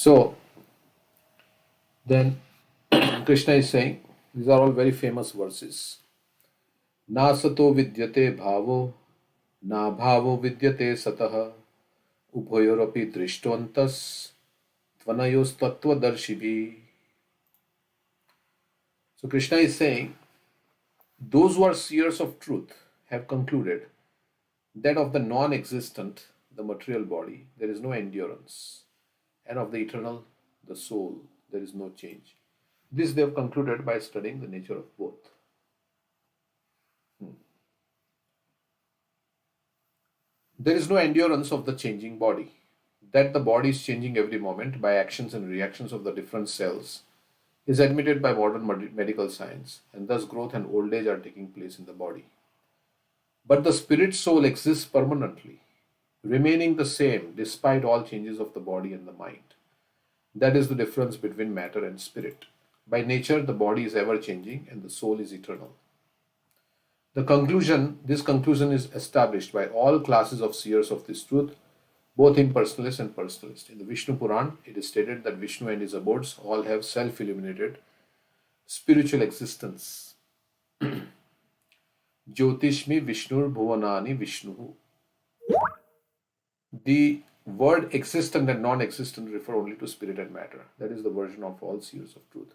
So then Krishna is saying, these are all very famous verses. Na sato vidyate bhavo, na bhavo vidyate satah, ubhayorapi drishtvantas, tvanayos tattvadarshibhi. So Krishna is saying, those who are seers of truth have concluded that of the non existent, the material body, there is no endurance, and of the eternal, the soul, there is no change. This they have concluded by studying the nature of both. There is no endurance of the changing body. That the body is changing every moment by actions and reactions of the different cells is admitted by modern medical science, and thus growth and old age are taking place in the body. But the spirit soul exists permanently, remaining the same despite all changes of the body and the mind. That is the difference between matter and spirit. By nature, the body is ever changing and the soul is eternal. This conclusion is established by all classes of seers of this truth, both impersonalists and personalists. In the Vishnu Puran, it is stated that Vishnu and his abodes all have self-illuminated spiritual existence. Jyotishmi Vishnur Bhuvanani Vishnu. The word existent and non-existent refer only to spirit and matter. That is the version of all seers of truth.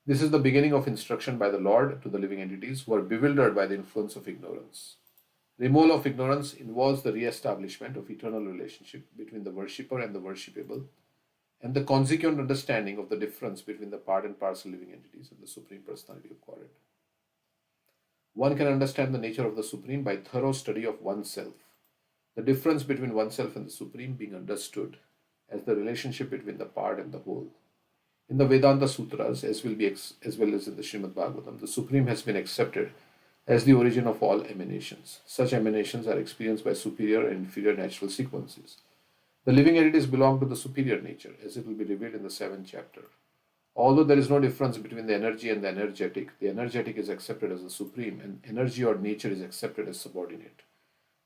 This is the beginning of instruction by the Lord to the living entities who are bewildered by the influence of ignorance. Removal of ignorance involves the re-establishment of eternal relationship between the worshipper and the worshipable, and the consequent understanding of the difference between the part and parcel living entities and the Supreme Personality of Godhead. One can understand the nature of the Supreme by thorough study of oneself, the difference between oneself and the Supreme being understood as the relationship between the part and the whole. In the Vedanta Sutras, as well as in the Srimad Bhagavatam, the Supreme has been accepted as the origin of all emanations. Such emanations are experienced by superior and inferior natural sequences. The living entities belong to the superior nature, as it will be revealed in the 7th chapter. Although there is no difference between the energy and the energetic is accepted as the supreme, and energy or nature is accepted as subordinate.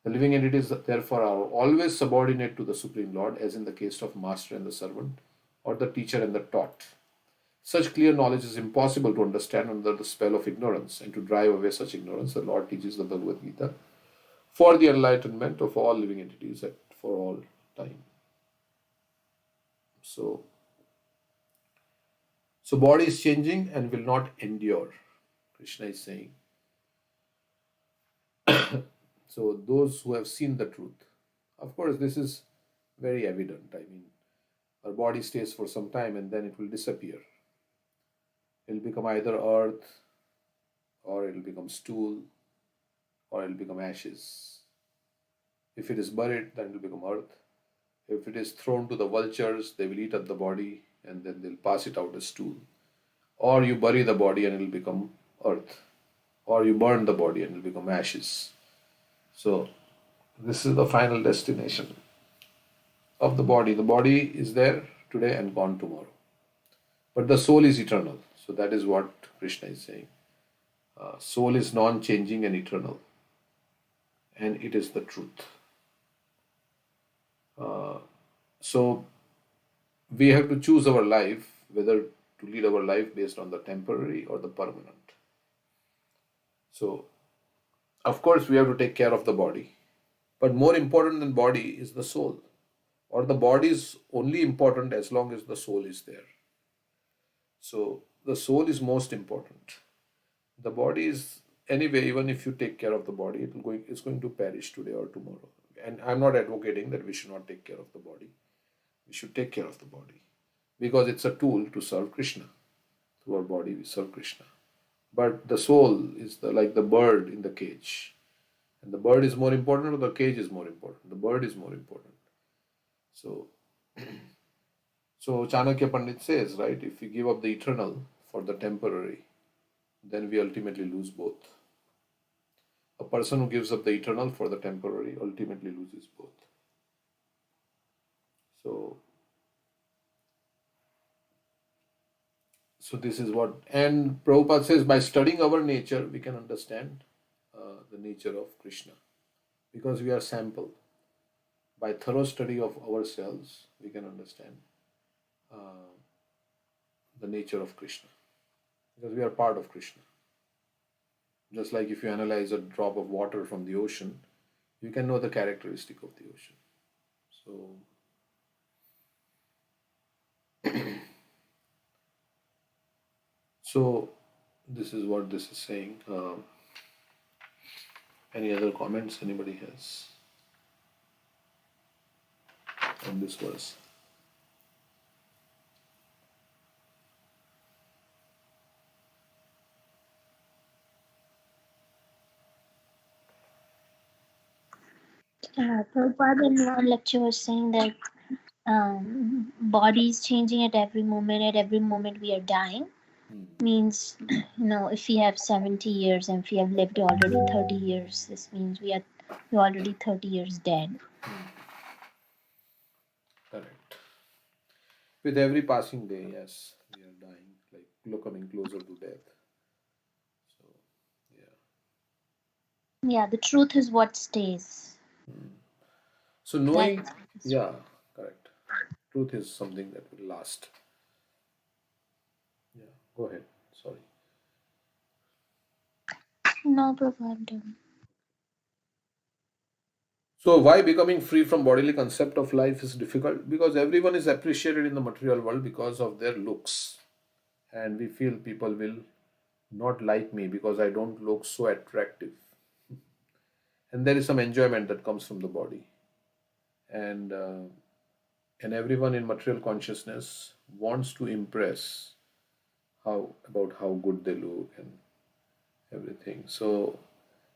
The living entities, therefore, are always subordinate to the Supreme Lord, as in the case of master and the servant, or the teacher and the taught. Such clear knowledge is impossible to understand under the spell of ignorance, and to drive away such ignorance, the Lord teaches the Bhagavad Gita for the enlightenment of all living entities for all time. So body is changing and will not endure. Krishna is saying. So those who have seen the truth, of course, this is very evident. I mean, our body stays for some time and then it will disappear. It will become either earth, or it will become stool, or it will become ashes. If it is buried, then it will become earth. If it is thrown to the vultures, they will eat up the body and then they'll pass it out as stool. Or you bury the body and it will become earth. Or you burn the body and it will become ashes. So this is the final destination of the body. The body is there today and gone tomorrow. But the soul is eternal. So that is what Krishna is saying. Soul is non-changing and eternal. And it is the truth. So we have to choose our life, whether to lead our life based on the temporary or the permanent. So, of course, we have to take care of the body. But more important than body is the soul. Or the body is only important as long as the soul is there. So, the soul is most important. The body is, anyway, even if you take care of the body, it's going to perish today or tomorrow. And I'm not advocating that we should not take care of the body. We should take care of the body because it's a tool to serve Krishna. Through our body, we serve Krishna. But the soul is like the bird in the cage. And the bird is more important or the cage is more important? The bird is more important. So Chanakya Pandit says, right, if we give up the eternal for the temporary, then we ultimately lose both. A person who gives up the eternal for the temporary ultimately loses both. So this is what, and Prabhupada says, by studying our nature, we can understand the nature of Krishna. Because we are sample. By thorough study of ourselves, we can understand the nature of Krishna, because we are part of Krishna. Just like if you analyze a drop of water from the ocean, you can know the characteristic of the ocean. So this is what this is saying. Any other comments anybody has on this verse? Prabhupada in one lecture was saying that body is changing at every moment. At every moment we are dying. Means, if we have 70 years and if we have lived already 30 years, this means we're already 30 years dead. Correct. With every passing day, yes, we are dying, like coming closer to death. So, yeah. Yeah, the truth is what stays. So knowing, yeah, correct. Truth is something that will last. Yeah, go ahead. Sorry. No problem. So why becoming free from bodily concept of life is difficult? Because everyone is appreciated in the material world because of their looks. And we feel people will not like me because I don't look so attractive. And there is some enjoyment that comes from the body. And everyone in material consciousness wants to impress how good they look and everything. So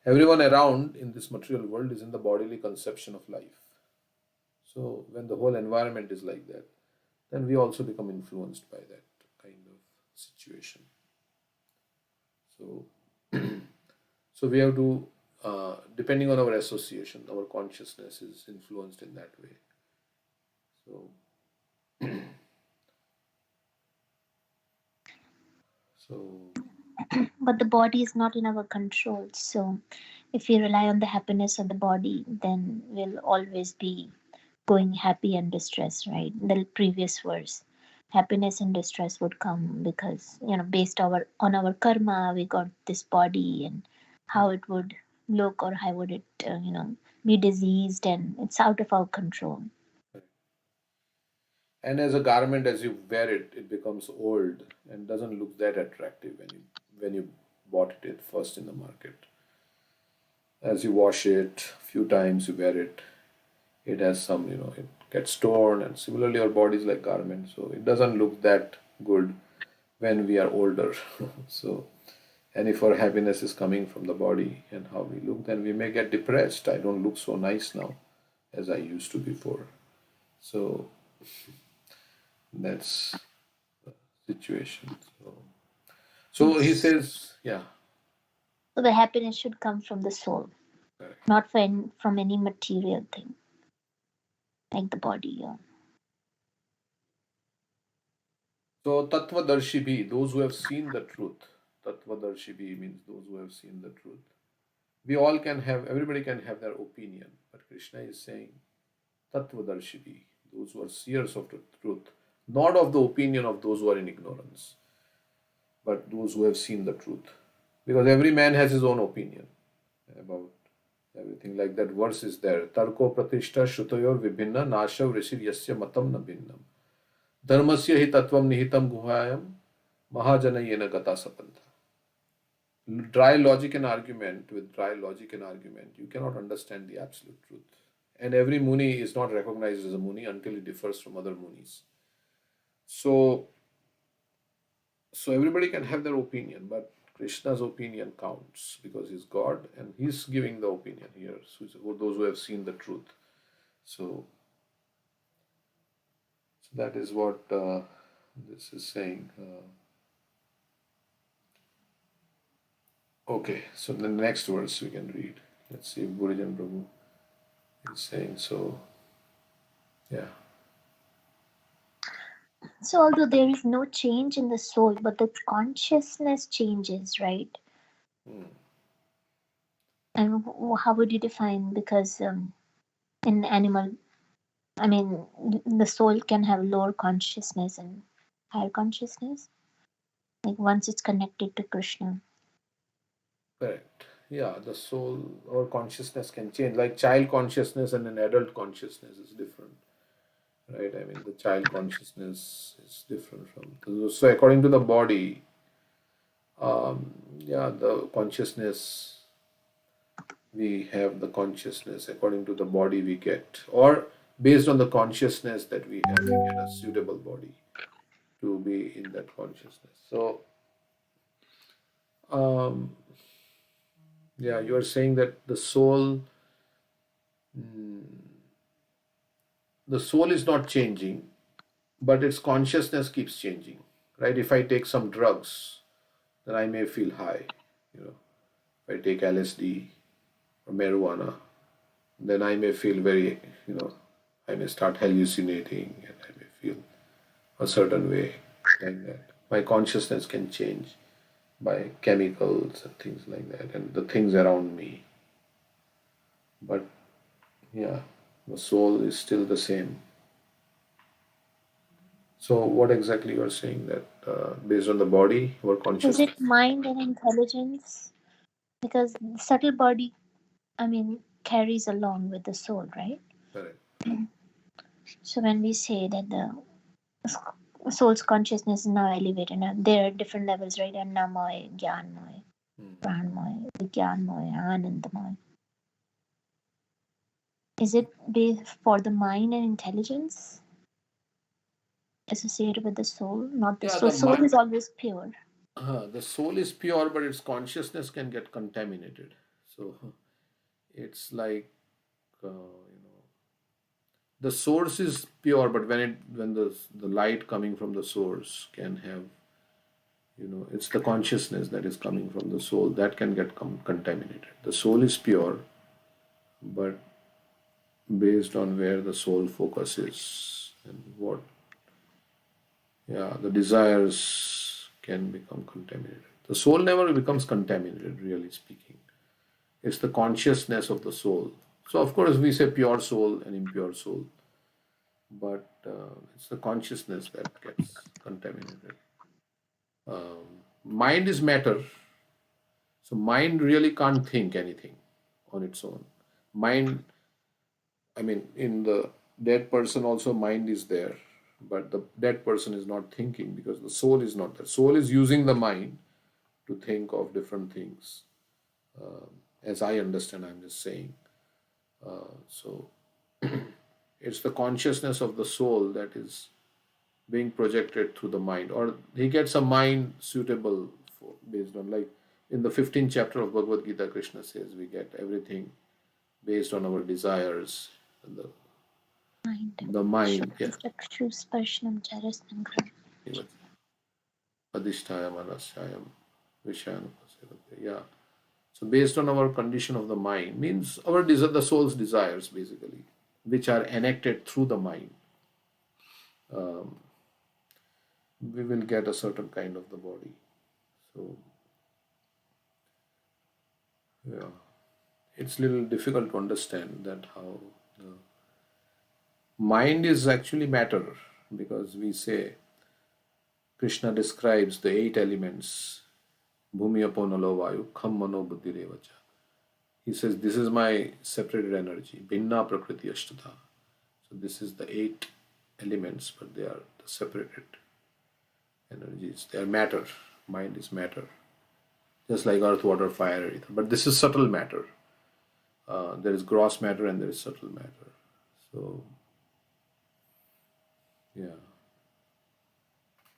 everyone around in this material world is in the bodily conception of life. So when the whole environment is like that, then we also become influenced by that kind of situation. So so we have to, depending on our association, our consciousness is influenced in that way. So so But the body is not in our control. So if we rely on the happiness of the body, then we'll always be going happy and distress, right? The previous verse, happiness and distress would come because, based on our karma, we got this body, and how it would look or how would it, be diseased, and it's out of our control. and as a garment, as you wear it, it becomes old and doesn't look that attractive when you bought it first in the market. As you wash it a few times, you wear it, it has some, it gets torn, and similarly our body is like garment, so it doesn't look that good when we are older. So, and if our happiness is coming from the body and how we look, then we may get depressed. I don't look so nice now as I used to before. So that's the situation. So he Yes. says, yeah, So the happiness should come from the soul, correct. not from any material thing like the body. Yeah. So Tattvadarshi, those who have seen the truth. Tattvadarshi means those who have seen the truth. We all can have, everybody can have their opinion, but Krishna is saying Tattvadarshi, those who are seers of the truth, not of the opinion of those who are in ignorance, but those who have seen the truth. Because every man has his own opinion about everything. Like that verse is there. Tarko pratishta shrutoyor vibhinna nashav rishir yasya matam na bhinnam. Dharmasya hi tattvam nihitam guhayam mahajanayena gata sapanta. Dry logic and argument, with dry logic and argument, you cannot understand the absolute truth. And every Muni is not recognized as a Muni until it differs from other Munis. So, so everybody can have their opinion, but Krishna's opinion counts because he's God and he's giving the opinion here. So those who have seen the truth. So, so that is what this is saying. Okay, so the next verse we can read. Let's see if Gurujan Prabhu is saying so. Yeah. So although there is no change in the soul, but the consciousness changes, right? And how would you define? Because in animal I mean, the soul can have lower consciousness and higher consciousness. Like once it's connected to Krishna. Correct. Yeah, the soul or consciousness can change. Like child consciousness and an adult consciousness is different, right? I mean, the child consciousness is different from. So, according to the body, yeah, the consciousness, we have the consciousness. According to the body, we get, or based on the consciousness that we have, we get a suitable body to be in that consciousness. So, um, yeah, you are saying that the soul is not changing, but its consciousness keeps changing, right? If I take some drugs, then I may feel high. You know, if I take LSD or marijuana, then I may feel very, I may start hallucinating and I may feel a certain way like that. My consciousness can change by chemicals and things like that, and the things around me. But yeah, the soul is still the same. So, what exactly you are saying that based on the body or Is consciousness? it mind and intelligence? Because the subtle body, I mean, carries along with the soul, right? Correct. So when we say that the soul's consciousness is now elevated, now there are different levels, right? Annamoy, Jnanmoy, Pranmoy, Vigyanmoy, Anandamoy. Is it based for the mind and intelligence associated with the soul? Not the Yeah, soul. Soul is always pure. the soul is pure, but its consciousness can get contaminated. So it's like the source is pure, but when the light coming from the source can have, it's the consciousness that is coming from the soul that can get contaminated. The soul is pure, but based on where the soul focuses and what, yeah, the desires can become contaminated. The soul never becomes contaminated, really speaking. It's the consciousness of the soul. So, of course, we say pure soul and impure soul, but it's the consciousness that gets contaminated. Mind is matter, so mind really can't think anything on its own. Mind, I mean, in the dead person also mind is there, but the dead person is not thinking because the soul is not there. Soul is using the mind to think of different things. As I understand, I'm just saying. So it's the consciousness of the soul that is being projected through the mind, or he gets a mind suitable for based on, like in the 15th chapter of Bhagavad Gita, Krishna says we get everything based on our desires. And Mind. the mind, yeah. Chakshu Sparshanam Charasangam. Adhisthaya Manasyayam Vishayanupasavate. Yeah. So based on our condition of the mind means our the soul's desires basically, which are enacted through the mind. We will get a certain kind of the body. So yeah, it's a little difficult to understand that how the mind is actually matter, because we say Krishna describes the 8 elements, Bhumi Aponalo Vayu, Kham Mano Buddhi Revacha. He says, this is my separated energy, Bhinna Prakriti Ashtadha. So this is the 8 elements, but they are the separated energies. They are matter. Mind is matter. Just like earth, water, fire, ether. But this is subtle matter. There is gross matter and there is subtle matter. So, yeah.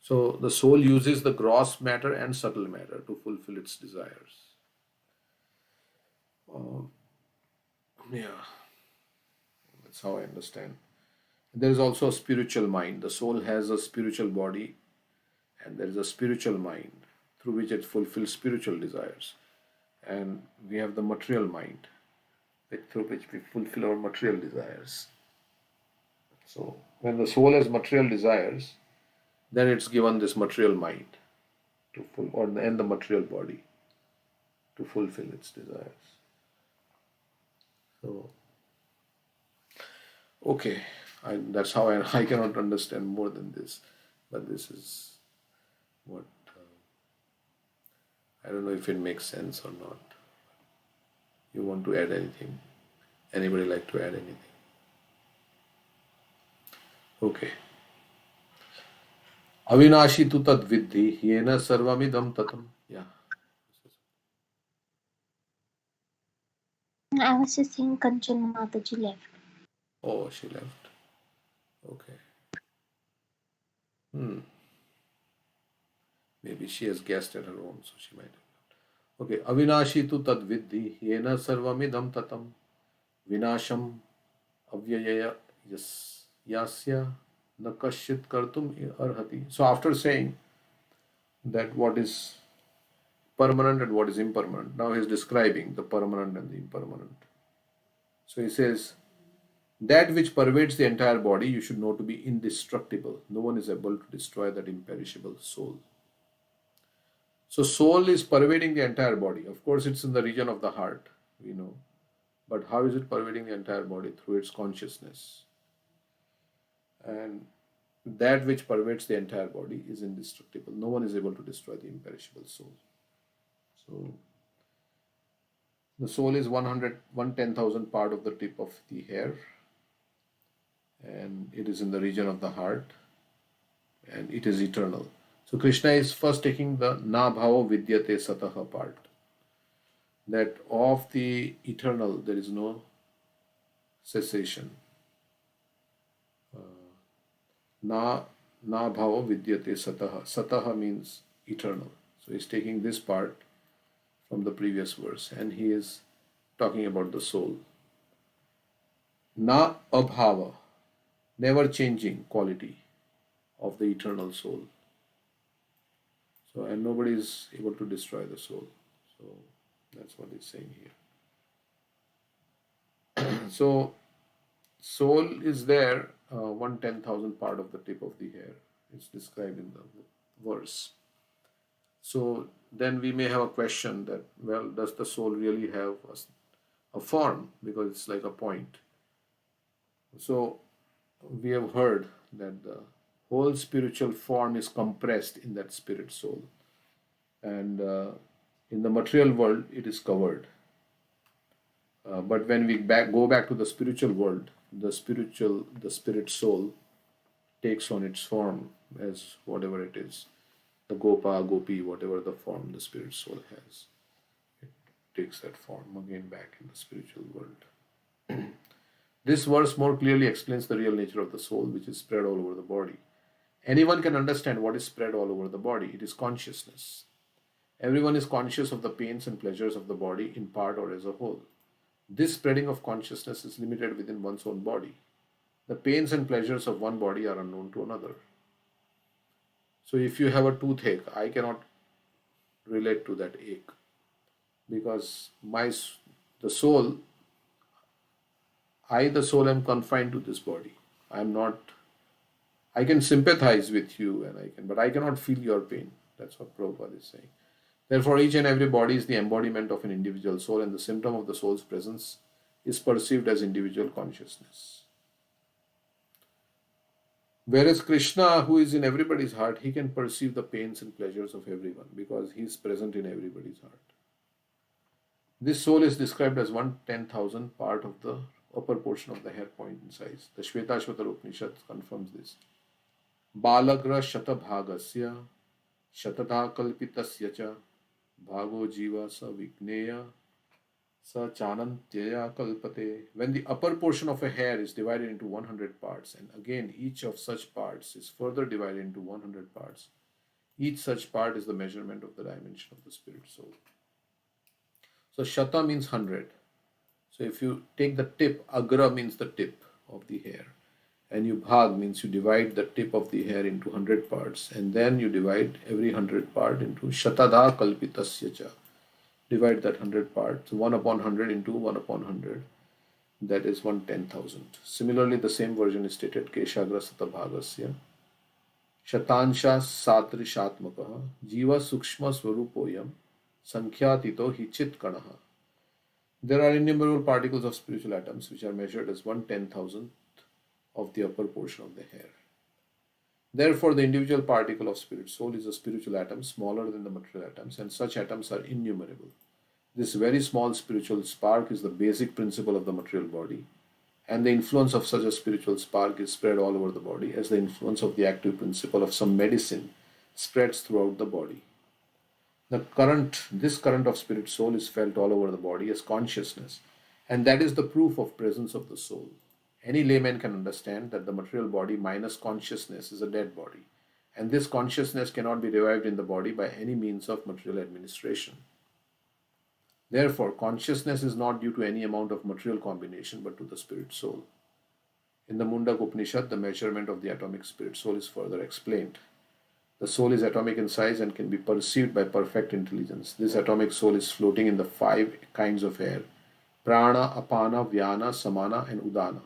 So the soul uses the gross matter and subtle matter to fulfill its desires. Yeah, that's how I understand. There is also a spiritual mind. The soul has a spiritual body, and there is a spiritual mind through which it fulfills spiritual desires. And we have the material mind, through which we fulfill our material desires. So when the soul has material desires, then it's given this material mind to and the material body to fulfill its desires. So okay, That's how I cannot understand more than this. But this is what I don't know if it makes sense or not. You want to add anything? Anybody like to add anything? Okay. Avinashi tu tad vidhi yena sarvamidam tatam. Yeah. I was just saying Kanchan Mataji left. Oh, she left. Okay. Maybe she has guessed at her own, so she might have. Okay. Avinashi tu tad vidhi yena sarvamidam tatam. Vinasham avyayaya yasya nakashit kartum arhati. So after saying that what is permanent and what is impermanent, now he is describing the permanent and the impermanent. So he says, that which pervades the entire body you should know to be indestructible. No one is able to destroy that imperishable soul. So soul is pervading the entire body. Of course, it's in the region of the heart, we know. But how is it pervading the entire body? Through its consciousness. And that which pervades the entire body is indestructible. No one is able to destroy the imperishable soul. So the soul is 110,000 part of the tip of the hair, and it is in the region of the heart, and it is eternal. So Krishna is first taking the na bhava vidyate sataha part, that of the eternal there is no cessation. Na bhava vidyate sataha. Sataha means eternal. So he's taking this part from the previous verse, and he is talking about the soul. Na abhava, never changing quality of the eternal soul. So, and nobody is able to destroy the soul. So that's what he's saying here. So soul is there, 110,000 part of the tip of the hair. It's described in the verse. So then we may have a question that, well, does the soul really have a form? Because it's like a point. So we have heard that the whole spiritual form is compressed in that spirit soul. And in the material world, it is covered. But when we go back to the spiritual world, the spirit soul takes on its form as whatever it is. The Gopa, Gopi, whatever the form the spirit soul has, it takes that form again back in the spiritual world. This verse more clearly explains the real nature of the soul, which is spread all over the body. Anyone can understand what is spread all over the body. It is consciousness. Everyone is conscious of the pains and pleasures of the body in part or as a whole. This spreading of consciousness is limited within one's own body. The pains and pleasures of one body are unknown to another. So if you have a toothache, I cannot relate to that ache, because the soul am confined to this body. I can sympathize with you, but I cannot feel your pain. That's what Prabhupada is saying. Therefore, each and every body is the embodiment of an individual soul, and the symptom of the soul's presence is perceived as individual consciousness. Whereas Krishna, who is in everybody's heart, he can perceive the pains and pleasures of everyone because he is present in everybody's heart. This soul is described as 110,000 part of the upper portion of the hair point in size. The Shvetashvatara Upanishad confirms this. Balagra shatabhagasya shatadha kalpitasya cha bhago jiva sa vigneya sa chanantyaya kalpate. When the upper portion of a hair is divided into 100 parts, and again each of such parts is further divided into 100 parts, each such part is the measurement of the dimension of the spirit soul. So shata means 100. So if you take the tip, agra means the tip of the hair, and you bhag means you divide the tip of the hair into 100 parts, and then you divide every 100 part into shatada kalpitasya cha. Divide that 100 parts, 1 upon 100 into 1 upon 100, that is 110,000. Similarly, the same version is stated, Keshagra Satabhagasya Shatansha Satrishatmakaha Jiva Sukshma Swarupoyam Sankhyatito Hichit Kanaha. There are innumerable particles of spiritual atoms which are measured as 110,000 of the upper portion of the hair. Therefore, the individual particle of spirit soul is a spiritual atom smaller than the material atoms, and such atoms are innumerable. This very small spiritual spark is the basic principle of the material body, and the influence of such a spiritual spark is spread all over the body, as the influence of the active principle of some medicine spreads throughout the body. This current of spirit soul is felt all over the body as consciousness, and that is the proof of presence of the soul. Any layman can understand that the material body minus consciousness is a dead body, and this consciousness cannot be revived in the body by any means of material administration. Therefore, consciousness is not due to any amount of material combination but to the spirit soul. In the Mundak Upanishad, the measurement of the atomic spirit soul is further explained. The soul is atomic in size and can be perceived by perfect intelligence. This atomic soul is floating in the 5 kinds of air: prana, apana, vyana, samana, and udana.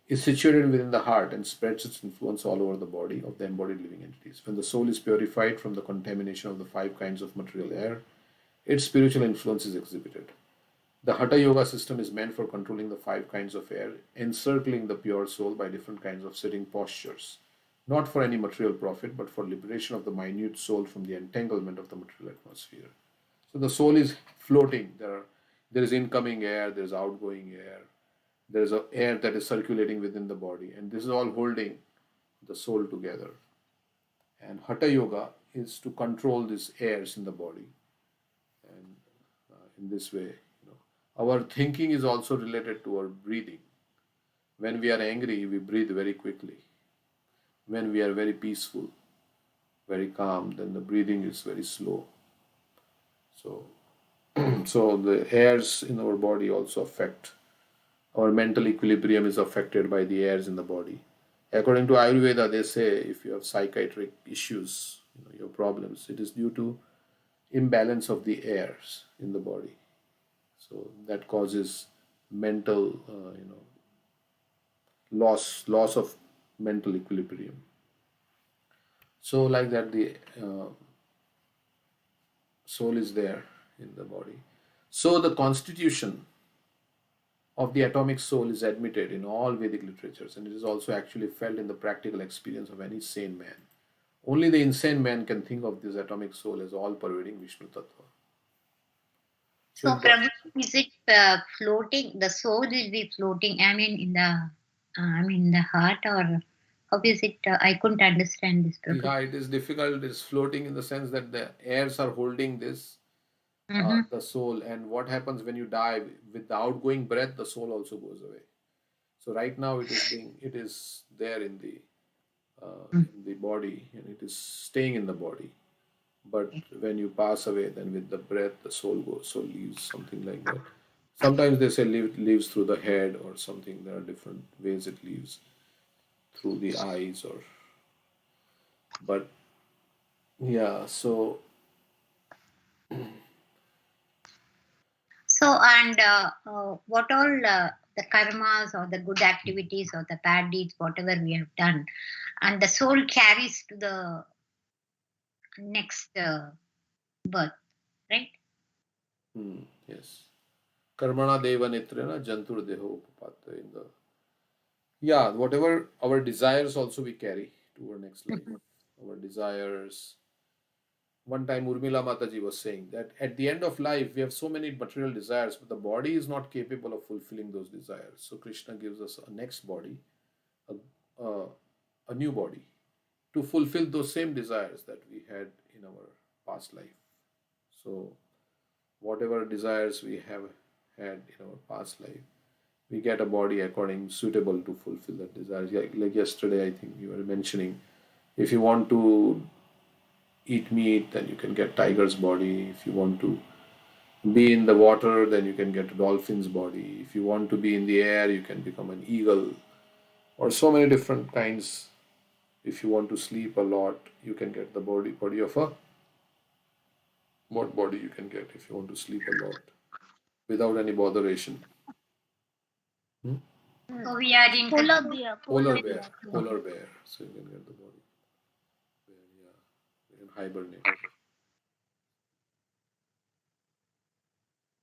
Is situated within the heart and spreads its influence all over the body of the embodied living entities. When the soul is purified from the contamination of the 5 kinds of material air, its spiritual influence is exhibited. The Hatha Yoga system is meant for controlling the 5 kinds of air, encircling the pure soul by different kinds of sitting postures, not for any material profit, but for liberation of the minute soul from the entanglement of the material atmosphere. So the soul is floating. There is incoming air, there is outgoing air, there is air that is circulating within the body, and this is all holding the soul together. And Hatha Yoga is to control these airs in the body. And in this way, our thinking is also related to our breathing. When we are angry, we breathe very quickly. When we are very peaceful, very calm, then the breathing is very slow. So, so the airs in our body also affect. Our mental equilibrium is affected by the airs in the body. According to Ayurveda, they say if you have psychiatric issues, your problems, it is due to imbalance of the airs in the body. So that causes mental, loss of mental equilibrium. So like that, the soul is there in the body. So the constitution of the atomic soul is admitted in all Vedic literatures, and it is also actually felt in the practical experience of any sane man. Only the insane man can think of this atomic soul as all-pervading Vishnu Tattva. So, Prabhu, is it floating? The soul will be floating. I mean, in the heart, or how is it? I couldn't understand this, Prabhu. Yeah, it is difficult. It's floating in the sense that the airs are holding this, the soul. And what happens when you die? With the outgoing breath, the soul also goes away. So right now, it is there in the body, and it is staying in the body. But when you pass away, then with the breath, the soul leaves, something like that. Sometimes they say leaves through the head or something. There are different ways it leaves, through the eyes but yeah, so So, and what all the karmas or the good activities or the bad deeds, whatever we have done, and the soul carries to the next birth, right? yes. Karmana deva netrena jantur deho upapata, in the whatever our desires also we carry to our next life. Our desires. One time Urmila Mataji was saying that at the end of life we have so many material desires, but the body is not capable of fulfilling those desires. So Krishna gives us a next body, a new body, to fulfill those same desires that we had in our past life. So whatever desires we have had in our past life, we get a body according suitable to fulfill that desires. Like yesterday, I think you were mentioning, if you want to eat meat, then you can get tiger's body. If you want to be in the water, then you can get a dolphin's body. If you want to be in the air, you can become an eagle, or so many different kinds. If you want to sleep a lot, you can get the body of a what body you can get if you want to sleep a lot without any botheration. So we are in Polar bear. Polar bear. So you can get the body. Yeah, you can hibernate.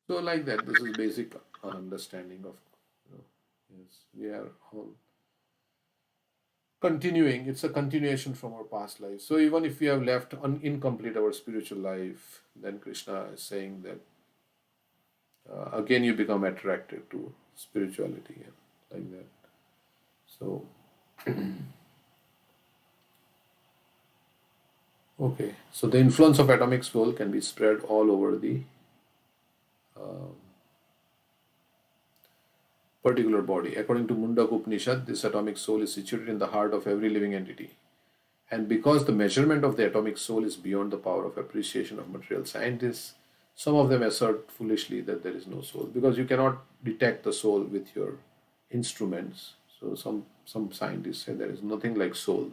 So like that, this is basic understanding of, yes, we are all. continuing. It's a continuation from our past life. So even if we have left incomplete our spiritual life, then Krishna is saying that again you become attracted to spirituality and like that. So okay, so the influence of atomic soul can be spread all over the particular body. According to Mundaka Upanishad, this atomic soul is situated in the heart of every living entity. And because the measurement of the atomic soul is beyond the power of appreciation of material scientists, some of them assert foolishly that there is no soul, because you cannot detect the soul with your instruments. So some scientists say there is nothing like soul.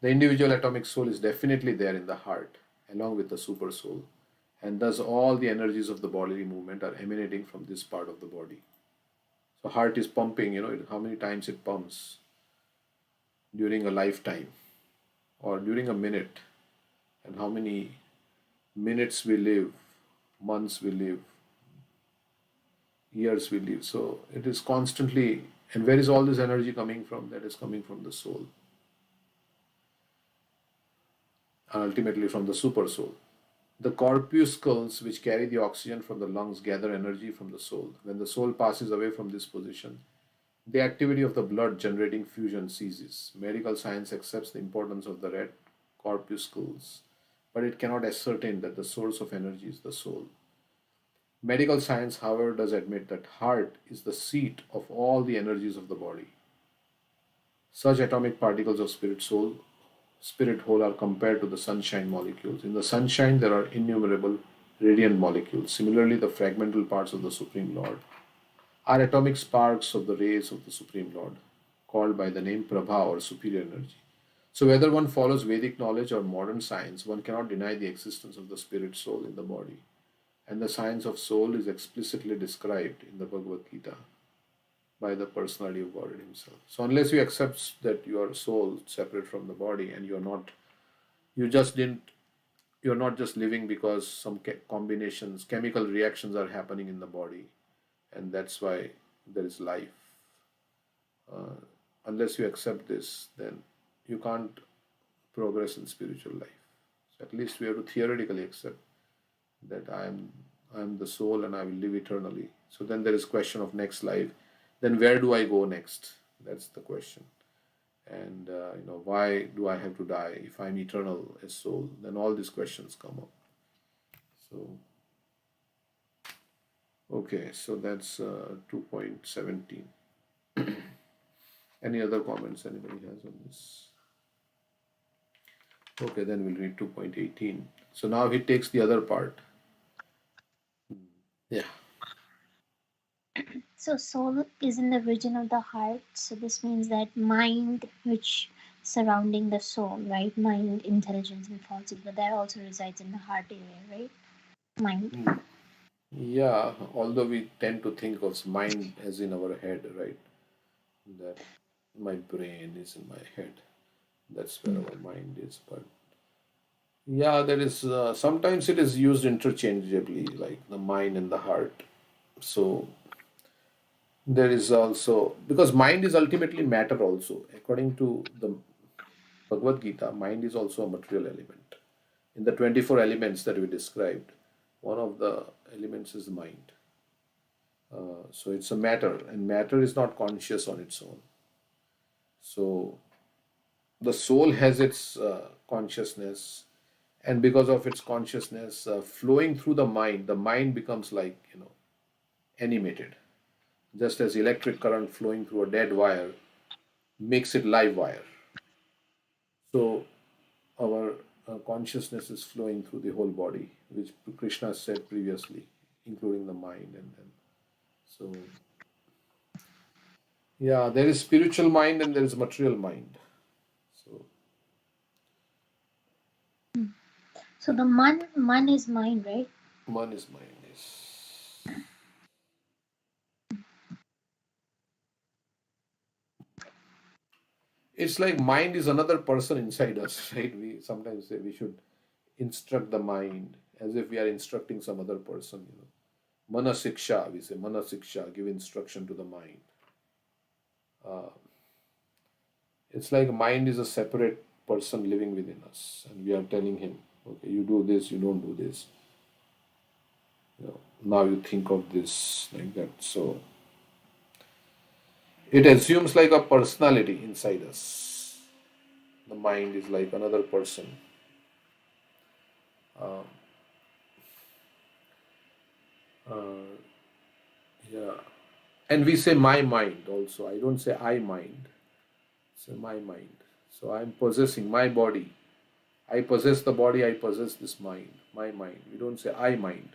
The individual atomic soul is definitely there in the heart, along with the super soul, and thus all the energies of the bodily movement are emanating from this part of the body. So heart is pumping, how many times it pumps during a lifetime or during a minute, and how many minutes we live, months we live, years we live. So it is constantly, and where is all this energy coming from? That is coming from the soul, and ultimately from the super soul. The corpuscles which carry the oxygen from the lungs gather energy from the soul. When the soul passes away from this position, the activity of the blood generating fusion ceases. Medical science accepts the importance of the red corpuscles, but it cannot ascertain that the source of energy is the soul. Medical science, however, does admit that heart is the seat of all the energies of the body. Such atomic particles of spirit whole are compared to the sunshine molecules. In the sunshine, there are innumerable radiant molecules. Similarly, the fragmental parts of the Supreme Lord are atomic sparks of the rays of the Supreme Lord, called by the name Prabha or superior energy. So whether one follows Vedic knowledge or modern science, one cannot deny the existence of the spirit soul in the body. And the science of soul is explicitly described in the Bhagavad Gita by the personality of God himself. So unless you accept that your soul separate from the body, and you're not just living because some combinations, chemical reactions are happening in the body, and that's why there is life. Unless you accept this, then you can't progress in spiritual life. So at least we have to theoretically accept that I am the soul and I will live eternally. So then there is question of next life. Then where do I go next? That's the question. And why do I have to die if I'm eternal as soul? Then all these questions come up. So okay, so that's 2.17. Any other comments anybody has on this? Okay, then we'll read 2.18. So now he takes the other part. Yeah. So soul is in the region of the heart. So this means that mind, which surrounding the soul, right? Mind, intelligence, and falsehood, that also resides in the heart area, right? Mind. Yeah, although we tend to think of mind as in our head, right? That my brain is in my head. That's where our mind is. But yeah, there is sometimes it is used interchangeably, like the mind and the heart. So there is also, because mind is ultimately matter also. According to the Bhagavad Gita, mind is also a material element. In the 24 elements that we described, one of the elements is the mind. So it's a matter, and matter is not conscious on its own. So the soul has its consciousness, and because of its consciousness flowing through the mind becomes like, animated. Just as electric current flowing through a dead wire makes it live wire. So our consciousness is flowing through the whole body, which Krishna said previously, including the mind. And then, so yeah, there is spiritual mind and there is material mind. So the man is mind, right? Man is mind, yes. It's like mind is another person inside us, right? We sometimes say we should instruct the mind as if we are instructing some other person. Mana siksha, we say mana siksha, give instruction to the mind. It's like mind is a separate person living within us, and we are telling him, okay, you do this, you don't do this. Now you think of this, like that. So it assumes like a personality inside us. The mind is like another person. Um, uh, yeah. And we say my mind also. I don't say I mind. Say my mind. So I'm possessing my body. I possess the body, I possess this mind, my mind. We don't say I mind.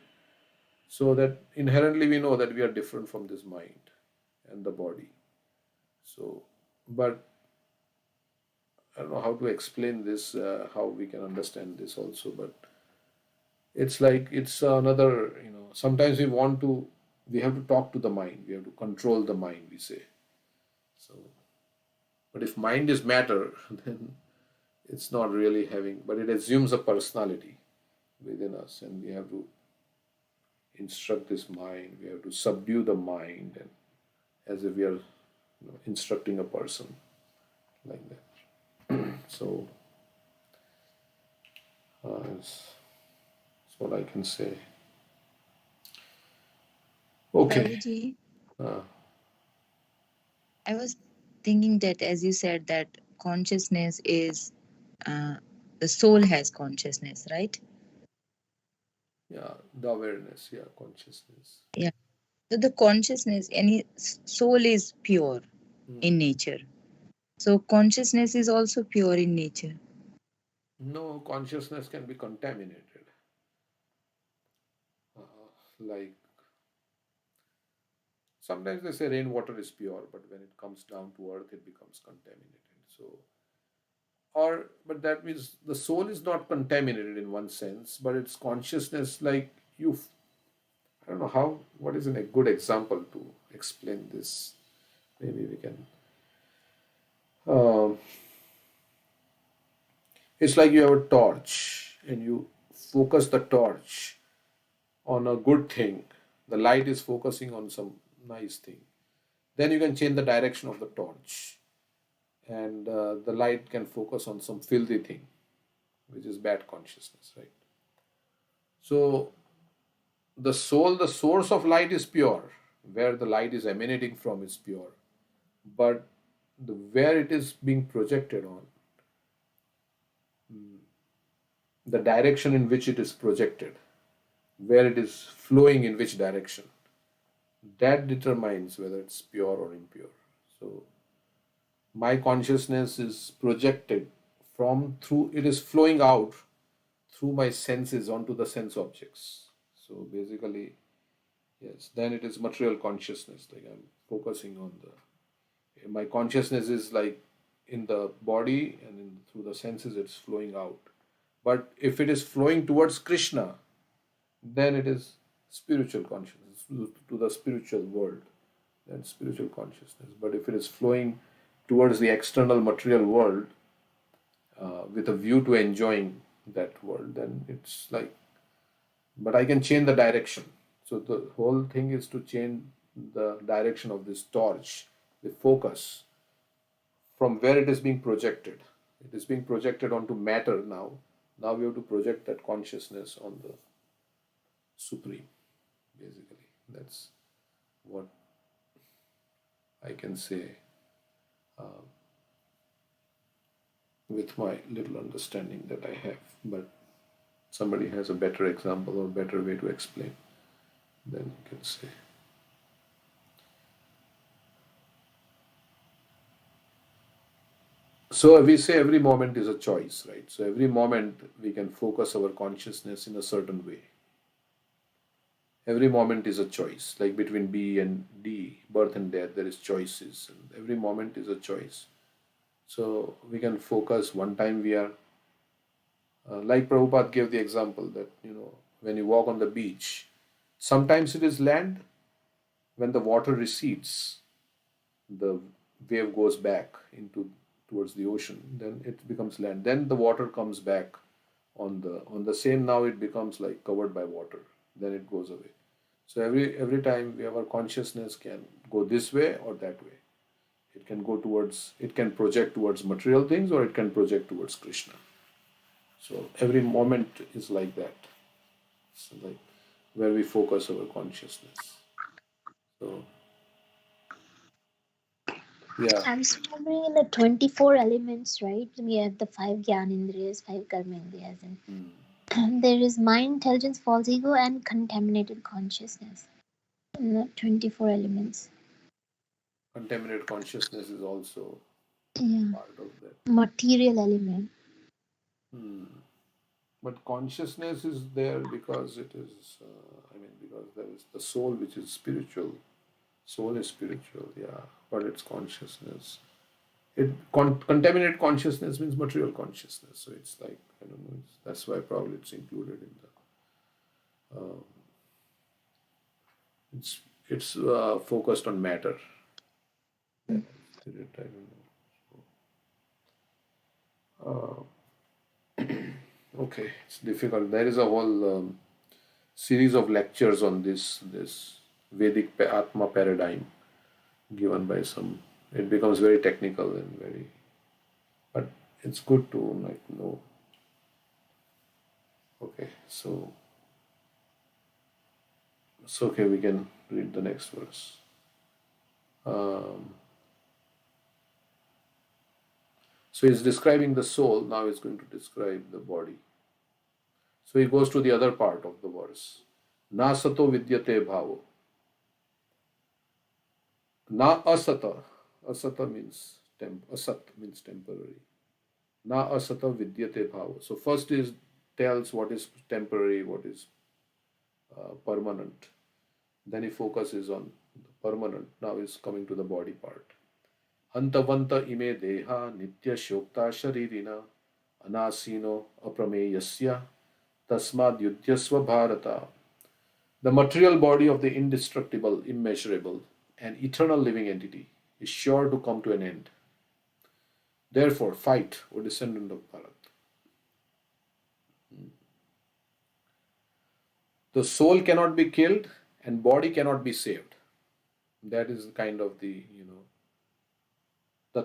So that inherently we know that we are different from this mind and the body. So, but I don't know how to explain this, how we can understand this also, but it's like it's another, sometimes we have to talk to the mind, we have to control the mind, we say. So, but if mind is matter, then it's not really having, but it assumes a personality within us, and we have to instruct this mind, we have to subdue the mind, and as if we are instructing a person like that. So, that's what I can say. Okay. Prabhuji, Uh, I was thinking that as you said that consciousness is the soul has consciousness, right? yeah, the awareness, yeah, consciousness. Yeah. So the consciousness, any soul is pure Hmm. in nature. So consciousness is also pure in nature. No, consciousness can be contaminated. Like sometimes they say rainwater is pure, but when it comes down to earth, it becomes contaminated. So, but that means the soul is not contaminated in one sense, but it's consciousness. Like I don't know what is a good example to explain this. Maybe we can. Um, it's like you have a torch and you focus the torch on a good thing. The light is focusing on some nice thing. Then you can change the direction of the torch, and the light can focus on some filthy thing, which is bad consciousness, right? So the soul, the source of light is pure, where the light is emanating from is pure, but where it is being projected on, the direction in which it is projected, where it is flowing in which direction, that determines whether it's pure or impure. So my consciousness is projected from through, it is flowing out through my senses onto the sense objects. So basically, yes, then it is material consciousness. Like I'm focusing on my consciousness is like in the body, and through the senses it's flowing out. But if it is flowing towards Krishna, then it is spiritual consciousness, to the spiritual world, then spiritual consciousness. But if it is flowing towards the external material world with a view to enjoying that world, then it's like, but I can change the direction. So the whole thing is to change the direction of this torch, the focus, from where it is being projected. It is being projected onto matter now. Now we have to project that consciousness on the Supreme, basically. That's what I can say with my little understanding that I have. But somebody has a better example or better way to explain, then you can say. So we say every moment is a choice, right? So every moment we can focus our consciousness in a certain way. Every moment is a choice, like between B and D, birth and death, there is choices. And every moment is a choice. So we can focus. One time we are, like Prabhupada gave the example that, when you walk on the beach, sometimes it is land. When the water recedes, the wave goes back towards the ocean, then it becomes land. Then the water comes back on the same, now it becomes like covered by water. Then it goes away. So every time we have our consciousness can go this way or that way. It can project towards material things, or it can project towards Krishna. So every moment is like that. So like where we focus our consciousness. So yeah. I'm remembering in the 24 elements, right? We have the 5 Gyanendriyas, 5 Karmendriyas, and there is mind, intelligence, false ego, and contaminated consciousness in the 24 elements. Contaminated consciousness is also part of that. Material element. But consciousness is there because it is, because there is the soul which is spiritual. Soul is spiritual, yeah, but it's consciousness. Contaminated consciousness means material consciousness. So it's like, I don't know, that's why probably it's included in the, it's focused on matter. Spirit, I don't know. Okay, it's difficult. There is a whole series of lectures on this Vedic Atma paradigm given by some. It becomes very technical and very, but it's good to know. Okay, so it's okay. We can read the next verse. So he's describing the soul. Now he's going to describe the body. So he goes to the other part of the verse. Na sato vidyate bhavo. Na asata. Asata means asat means temporary. Na asata vidyate bhavo. So first is tells what is temporary, what is permanent. Then he focuses on the permanent. Now he's coming to the body part. Antavanta ime deha nitya shokta sharirina anasino aprameyasya tasmad yudyasva bharata. The material body of the indestructible, immeasurable, and eternal living entity is sure to come to an end. Therefore, fight, O descendant of Bharat. The soul cannot be killed and body cannot be saved. That is kind of the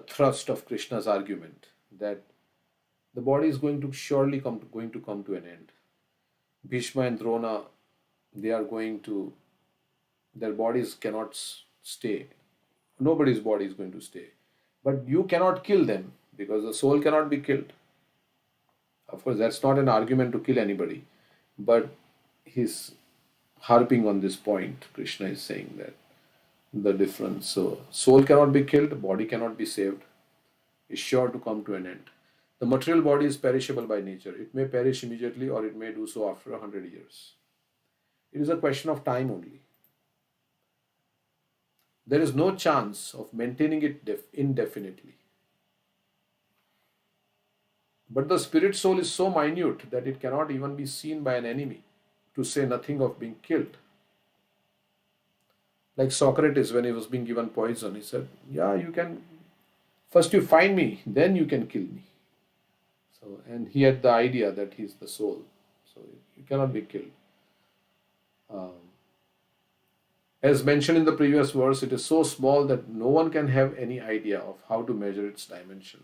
thrust of Krishna's argument, that the body is going to surely come to an end. Bhishma and Drona, their bodies cannot stay. Nobody's body is going to stay. But you cannot kill them because the soul cannot be killed. Of course, that's not an argument to kill anybody, but he's harping on this point. Krishna is saying that the difference. So, soul cannot be killed, body cannot be saved, is sure to come to an end. The material body is perishable by nature. It may perish immediately or it may do so after 100 years. It is a question of time only. There is no chance of maintaining it indefinitely. But the spirit soul is so minute that it cannot even be seen by an enemy, to say nothing of being killed. Like Socrates, when he was being given poison, he said, yeah, you can, first you find me, then you can kill me. So, and he had the idea that he's the soul, so you cannot be killed. As mentioned in the previous verse, it is so small that no one can have any idea of how to measure its dimension.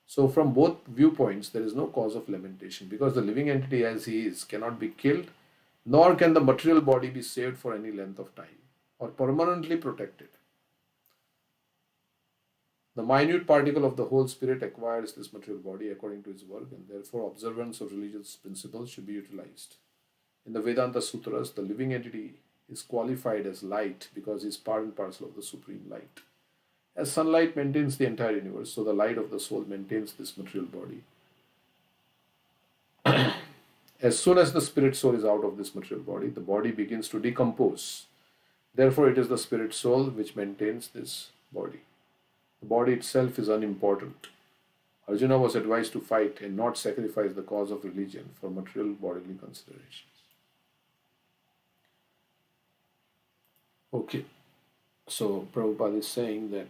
So from both viewpoints, there is no cause of lamentation, because the living entity as he is cannot be killed, nor can the material body be saved for any length of time or permanently protected. The minute particle of the whole spirit acquires this material body according to his work, and therefore observance of religious principles should be utilized. In the Vedanta Sutras, the living entity is qualified as light because he is part and parcel of the supreme light. As sunlight maintains the entire universe, so the light of the soul maintains this material body. As soon as the spirit soul is out of this material body, the body begins to decompose. Therefore, it is the spirit soul which maintains this body. The body itself is unimportant. Arjuna was advised to fight and not sacrifice the cause of religion for material bodily considerations. Okay, so Prabhupada is saying that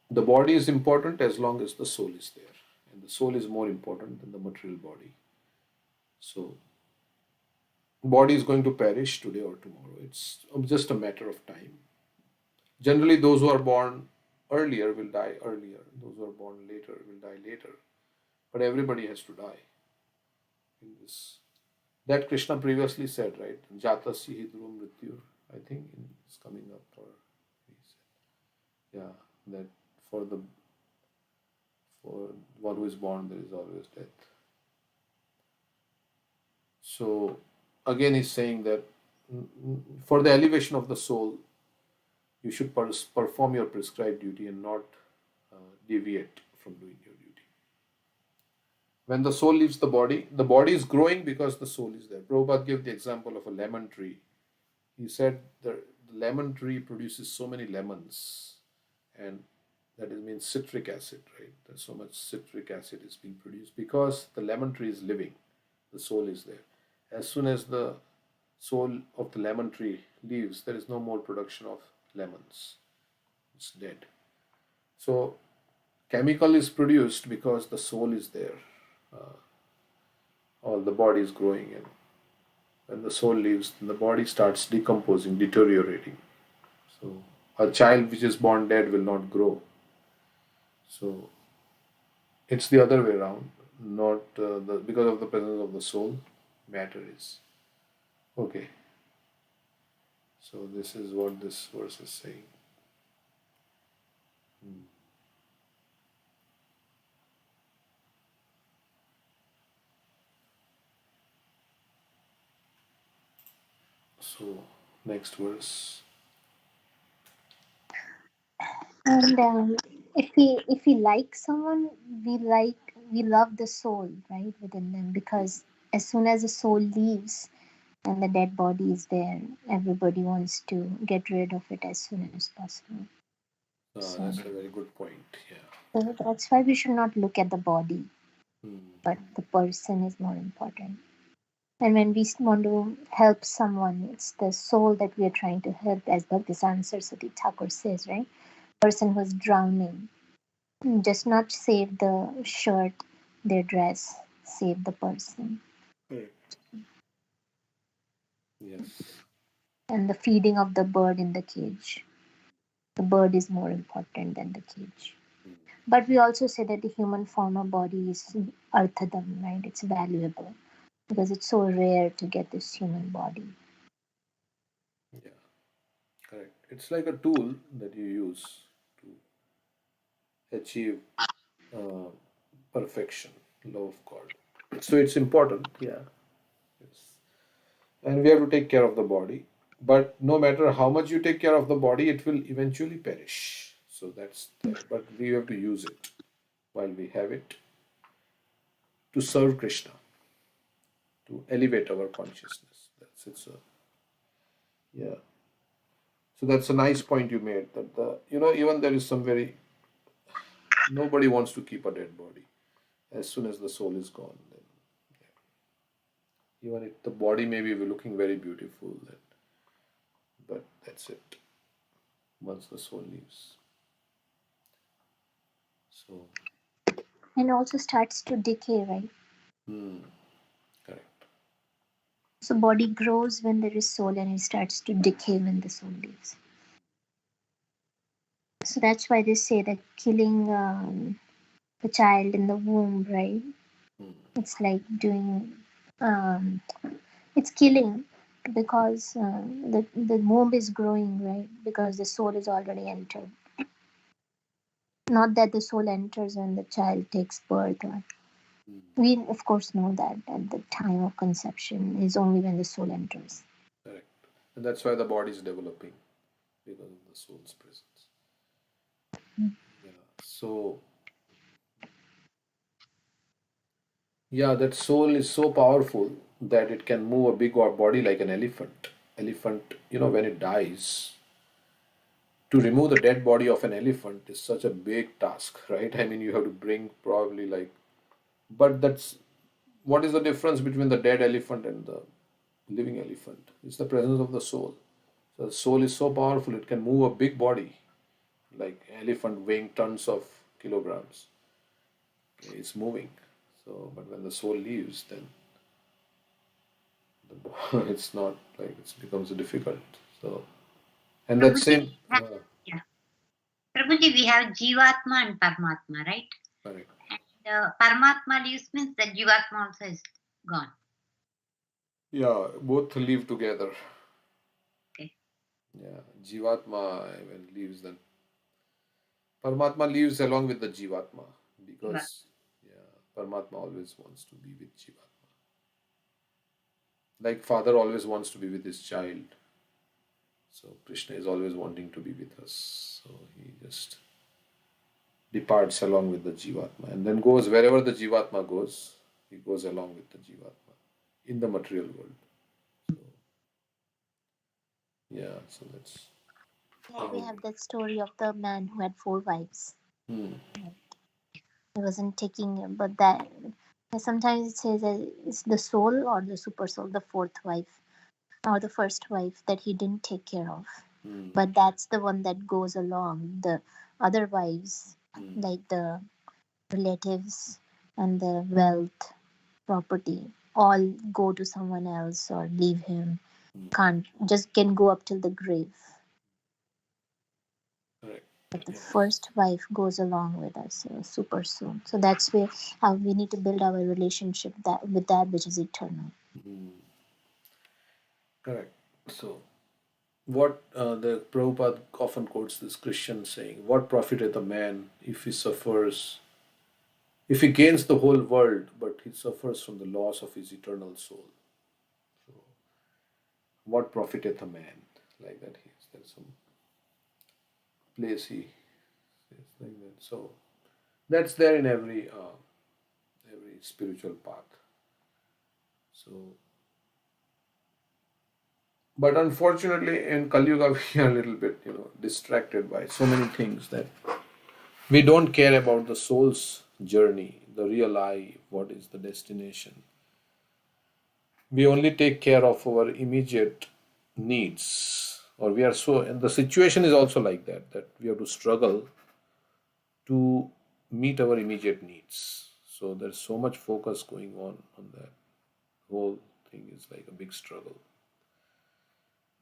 the body is important as long as the soul is there, and the soul is more important than the material body. So, body is going to perish today or tomorrow. It's just a matter of time. Generally, those who are born earlier will die earlier. Those who are born later will die later. But everybody has to die in this. That Krishna previously said, right? Jatasya hi dhruv mrityur. I think it's coming up, or he said, yeah, that for one who is born there is always death. So again, he's saying that for the elevation of the soul, you should perform your prescribed duty and not deviate from doing your duty. When the soul leaves the body is growing because the soul is there. Prabhupada gave the example of a lemon tree. He said the lemon tree produces so many lemons, and that means citric acid, right? There's so much citric acid is being produced because the lemon tree is living, the soul is there. As soon as the soul of the lemon tree leaves, there is no more production of lemons. It's dead. So chemical is produced because the soul is there, or the body is growing, and when the soul leaves, then the body starts decomposing, deteriorating. So a child which is born dead will not grow. So it's the other way around. Not because of the presence of the soul, matter is okay. So this is what this verse is saying. So next verse. And if we like someone, we love the soul, right, within them, because as soon as the soul leaves and the dead body is there, everybody wants to get rid of it as soon as possible. So That's a very good point. Yeah. so that's why we should not look at the body, but the person is more important. And when we want to help someone, it's the soul that we are trying to help, as Bhaktivedanta Saraswati Thakur says, right? Person who's drowning. Just not save the shirt, their dress, save the person. Correct. Yes. And the feeding of the bird in the cage. The bird is more important than the cage. But we also say that the human form of body is arthadam, right? It's valuable because it's so rare to get this human body. Yeah. Correct. It's like a tool that you use to achieve perfection, love of God. So it's important. Yeah. Yes. And we have to take care of the body. But no matter how much you take care of the body, it will eventually perish. So that's there. But we have to use it while we have it to serve Krishna, to elevate our consciousness. That's it. So yeah. So that's a nice point you made. That even there is some very nobody wants to keep a dead body. As soon as the soul is gone, then even if the body may be looking very beautiful, but that's it. Once the soul leaves. So. And also starts to decay, right? Correct. So body grows when there is soul and it starts to decay when the soul leaves. So that's why they say that killing the child in the womb, right? It's like doing, it's killing because the womb is growing, right? Because the soul is already entered. Not that the soul enters when the child takes birth. We, of course, know that at the time of conception is only when the soul enters. Correct. And that's why the body is developing, because of the soul's presence. Yeah. So, yeah, that soul is so powerful that it can move a big body like an elephant. Elephant, when it dies, to remove the dead body of an elephant is such a big task, right? I mean, you have to bring probably but what is the difference between the dead elephant and the living elephant? It's the presence of the soul. So the soul is so powerful, it can move a big body, like elephant weighing tons of kilograms. Okay, it's moving. So, but when the soul leaves, then it's not like it becomes difficult. So, and that Prabhuji, same. yeah. Prabhuji, we have Jivatma and Paramatma, right? Correct. And Paramatma leaves means that Jivatma also is gone. Yeah, both live together. Okay. Yeah, Jivatma leaves then. Paramatma lives along with the Jivatma because Paramatma always wants to be with Jivatma. Like father always wants to be with his child. So Krishna is always wanting to be with us. So he just departs along with the Jivatma and then goes wherever the Jivatma goes, he goes along with the Jivatma in the material world. So yeah, so that's Like we have that story of the man who had 4 wives. He wasn't taking, but that sometimes it says that it's the soul or the super soul, the fourth wife or the first wife that he didn't take care of. But that's the one that goes along. The other wives, like the relatives and the wealth, property, all go to someone else or leave him. Can go up till the grave. correct. But the first wife goes along with us super soon. So that's where how we need to build our relationship with that which is eternal. Correct. So what the Prabhupada often quotes this Christian saying, what profiteth a man if he suffers, if he gains the whole world, but he suffers from the loss of his eternal soul? So, what profiteth a man? Like that, there's some place he says like that. So, that's there in every spiritual path. So, but unfortunately, in Kali Yuga, we are a little bit, distracted by so many things that we don't care about the soul's journey, the real I, what is the destination. We only take care of our immediate needs, or we are so, and the situation is also like that, that we have to struggle to meet our immediate needs. So there's so much focus going on that. Whole thing is like a big struggle.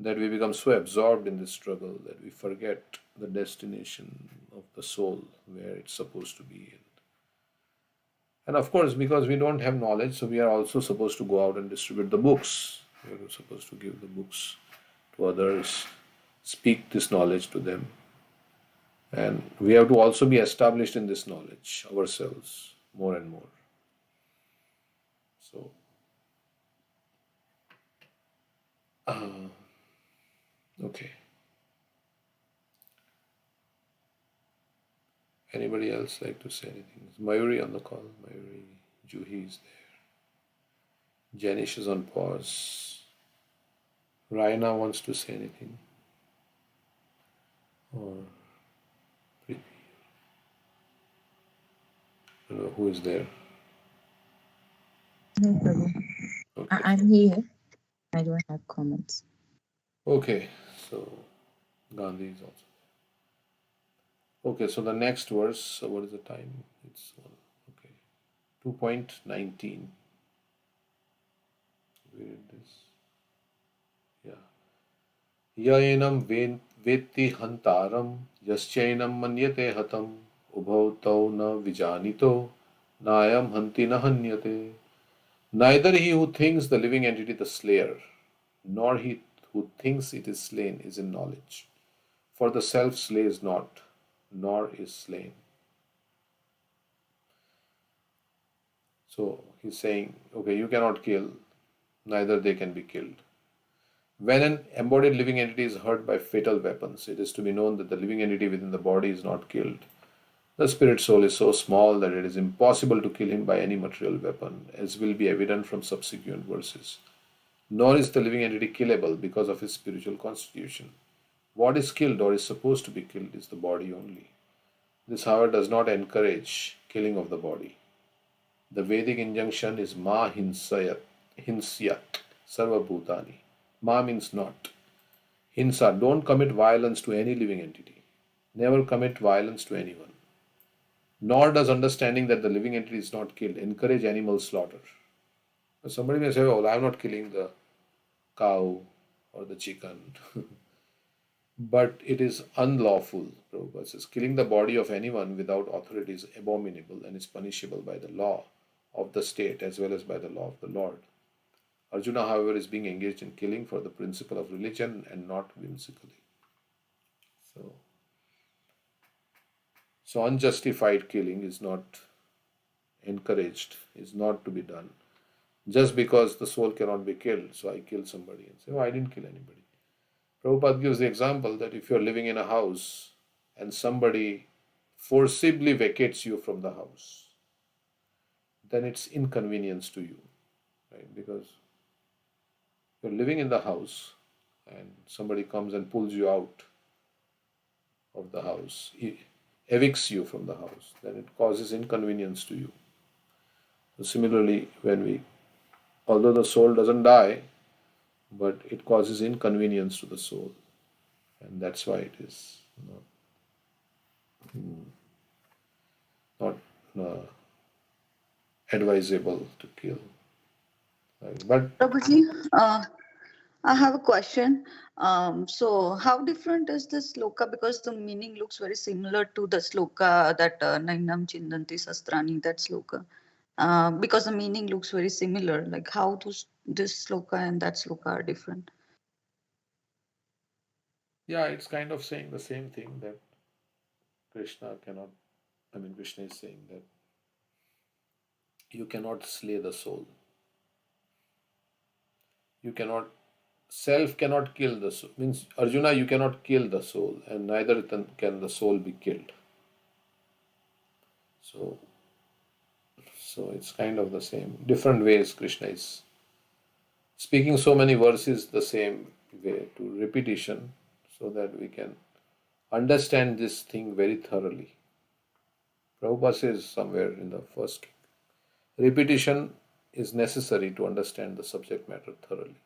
That we become so absorbed in this struggle that we forget the destination of the soul, where it's supposed to be. And of course, because we don't have knowledge, so we are also supposed to go out and distribute the books. We are supposed to give the books to others, speak this knowledge to them. And we have to also be established in this knowledge ourselves more and more. So, okay. Anybody else like to say anything? Is Mayuri on the call? Mayuri, Juhi is there. Janish is on pause. Raina wants to say anything? Or I don't know who is there. No problem. Okay. I'm here. I don't have comments. Okay, so Gandhi is also there. Okay, so the next verse, what is the time? It's okay, 2.19. We read this. Yeah. Yaenam vetti hantaram yaschainam manyate hatam ubhau tau na vijanito nayam hanti na hanyate. Neither he who thinks the living entity the slayer, nor he who thinks it is slain is in knowledge. For the self slays not, nor is slain. So he's saying, okay, you cannot kill, neither they can be killed. When an embodied living entity is hurt by fatal weapons, it is to be known that the living entity within the body is not killed. The spirit soul is so small that it is impossible to kill him by any material weapon, as will be evident from subsequent verses. Nor is the living entity killable because of his spiritual constitution. What is killed or is supposed to be killed is the body only. This, however, does not encourage killing of the body. The Vedic injunction is Ma Hinsayat Sarva Bhutani. Ma means not. Hinsa, don't commit violence to any living entity. Never commit violence to anyone. Nor does understanding that the living entity is not killed encourage animal slaughter. Somebody may say, oh, I'm not killing the cow or the chicken. but it is unlawful. Prabhupada says, killing the body of anyone without authority is abominable and is punishable by the law of the state as well as by the law of the Lord. Arjuna, however, is being engaged in killing for the principle of religion and not whimsically. So unjustified killing is not encouraged, is not to be done. Just because the soul cannot be killed, so I kill somebody and say, oh, I didn't kill anybody. Prabhupada gives the example that if you're living in a house and somebody forcibly vacates you from the house, then it's inconvenience to you, right? Because you're living in the house and somebody comes and pulls you out of the house, evicts you from the house, then it causes inconvenience to you. So similarly, although the soul doesn't die, but it causes inconvenience to the soul, and that's why it is not advisable to kill. But Prabhuji, I have a question. So how different is this sloka? Because the meaning looks very similar to the sloka that Nainam Chindanti Sastrani, that sloka. Because the meaning looks very similar. Like how this sloka and that sloka are different? yeah, it's kind of saying the same thing, that Krishna is saying that you cannot slay the soul. Self cannot kill the soul. Means, Arjuna, you cannot kill the soul, and neither can the soul be killed. So it's kind of the same. Different ways Krishna is speaking so many verses the same way, to repetition, so that we can understand this thing very thoroughly. Prabhupada says somewhere in the first, repetition is necessary to understand the subject matter thoroughly.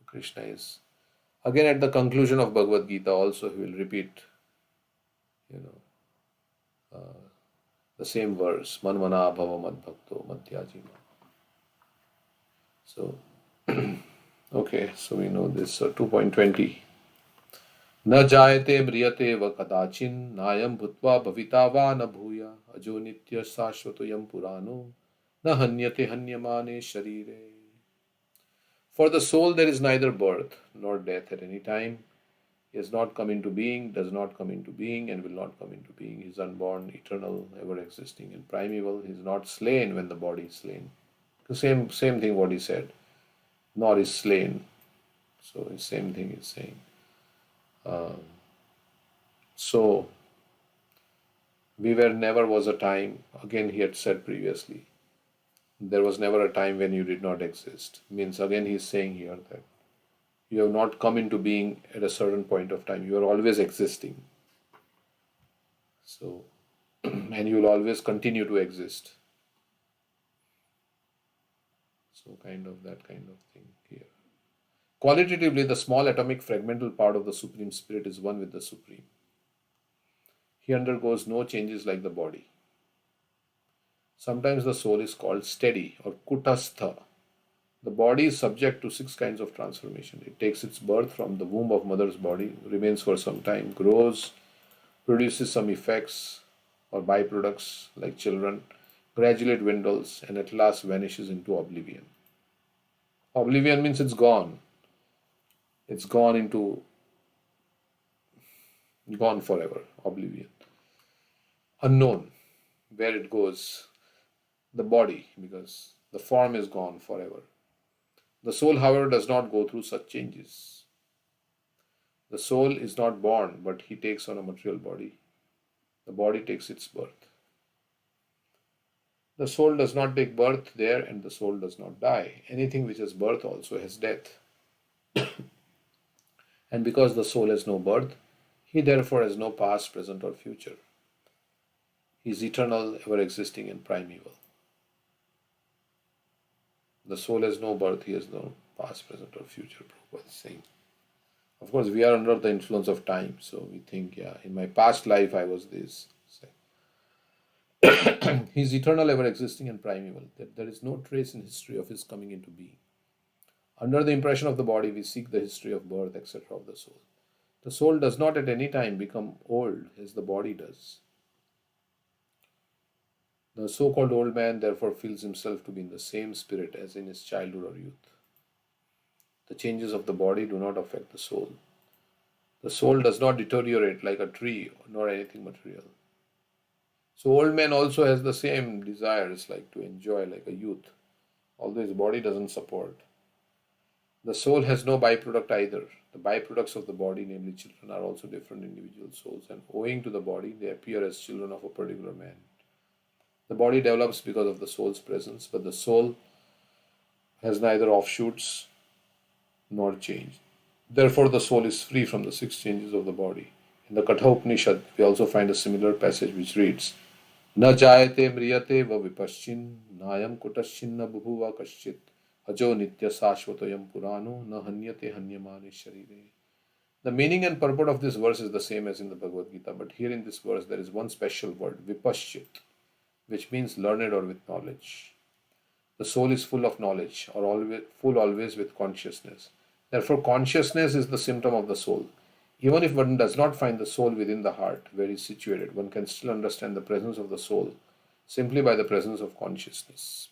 Krishna is, again at the conclusion of Bhagavad Gita also, he will repeat, the same verse, Manmana bhava mad bhakto madhyajima. So, okay, so we know this. 2.20. Na jayate mriyate va kadachin nayam bhutva bhavita va na bhuya ajo nitya sashvato yam purano na hanyate hanyamane sharire. For the soul there is neither birth nor death at any time. He has not come into being, does not come into being, and will not come into being. He is unborn, eternal, ever existing, and primeval. He is not slain when the body is slain. The same thing what he said. Nor is slain. So the same thing he's saying. So never was a time, again he had said previously, there was never a time when you did not exist. Means again he's saying here that you have not come into being at a certain point of time. You are always existing. So, and you will always continue to exist. So that kind of thing here. Qualitatively, the small atomic fragmental part of the Supreme Spirit is one with the Supreme. He undergoes no changes like the body. Sometimes the soul is called steady or kutastha. The body is subject to 6 kinds of transformation. It takes its birth from the womb of mother's body, remains for some time, grows, produces some effects or byproducts like children, gradually dwindles, and at last vanishes into oblivion. Oblivion means it's gone. It's gone forever. Oblivion. Unknown where it goes. The body, because the form is gone forever. The soul, however, does not go through such changes. The soul is not born, but he takes on a material body. The body takes its birth. The soul does not take birth there, and the soul does not die. Anything which has birth also has death. And because the soul has no birth, he therefore has no past, present, or future. He is eternal, ever existing, and primeval. The soul has no birth, he has no past, present, or future, Prabhupada is saying. Of course, we are under the influence of time, so we think, in my past life I was this. He is eternal, ever existing, and primeval. That there is no trace in history of his coming into being. Under the impression of the body, we seek the history of birth, etc. of the soul. The soul does not at any time become old as the body does. The so-called old man therefore feels himself to be in the same spirit as in his childhood or youth. The changes of the body do not affect the soul. The soul does not deteriorate like a tree nor anything material. So old man also has the same desires like to enjoy like a youth, although his body doesn't support. The soul has no byproduct either. The byproducts of the body, namely children, are also different individual souls, and owing to the body, they appear as children of a particular man. The body develops because of the soul's presence, but the soul has neither offshoots nor change. Therefore, the soul is free from the six changes of the body. In the Katha Upanishad, we also find a similar passage which reads, "Na jayate mriyate va vipaschin, nayam kutaschinna bhuva kaschit, ajo nitya sashvatayam purano, na hanyate hanyamane sharire." The meaning and purport of this verse is the same as in the Bhagavad Gita, but here in this verse there is one special word, vipaschit, which means learned or with knowledge. The soul is full of knowledge, or always with consciousness. Therefore, consciousness is the symptom of the soul. Even if one does not find the soul within the heart, where it is situated, one can still understand the presence of the soul simply by the presence of consciousness.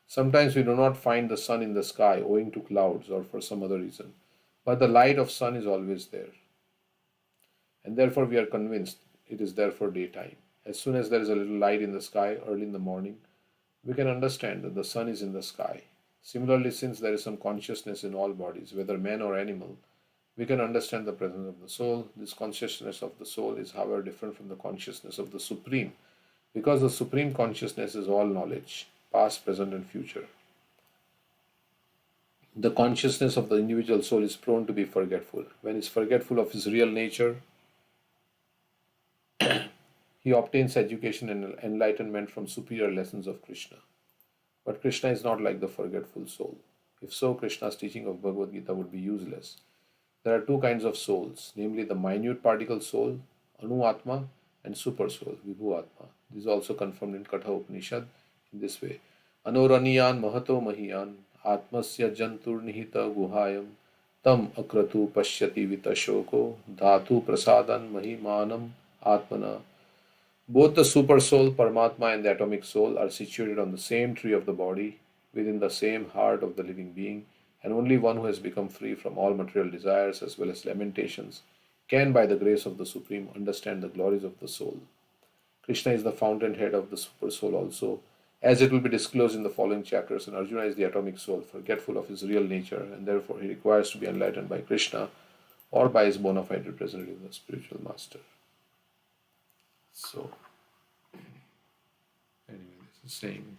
Sometimes we do not find the sun in the sky owing to clouds or for some other reason, but the light of sun is always there. And therefore we are convinced it is there for daytime. As soon as there is a little light in the sky early in the morning, we can understand that the sun is in the sky. Similarly, since there is some consciousness in all bodies, whether man or animal, we can understand the presence of the soul. This consciousness of the soul is, however, different from the consciousness of the Supreme, because the Supreme Consciousness is all knowledge, past, present, and future. The consciousness of the individual soul is prone to be forgetful. When he is forgetful of his real nature, he obtains education and enlightenment from superior lessons of Krishna. But Krishna is not like the forgetful soul. If so, Krishna's teaching of Bhagavad Gita would be useless. There are two kinds of souls, namely the minute particle soul, Anu Atma, and super soul, Vibhu Atma. This is also confirmed in Katha Upanishad in this way. Anoraniyan Mahato Mahiyan Atmasya Jantur Nihita Guhayam Tam Akratu Pashyati Vitashoko Dhatu Prasadan Mahimanam Atmana. Both the super soul, Paramatma, and the atomic soul are situated on the same tree of the body, within the same heart of the living being, and only one who has become free from all material desires as well as lamentations can, by the grace of the Supreme, understand the glories of the soul. Krishna is the fountainhead of the super soul also, as it will be disclosed in the following chapters, and Arjuna is the atomic soul, forgetful of his real nature, and therefore he requires to be enlightened by Krishna or by his bona fide representative, the spiritual master. So, anyway, this is saying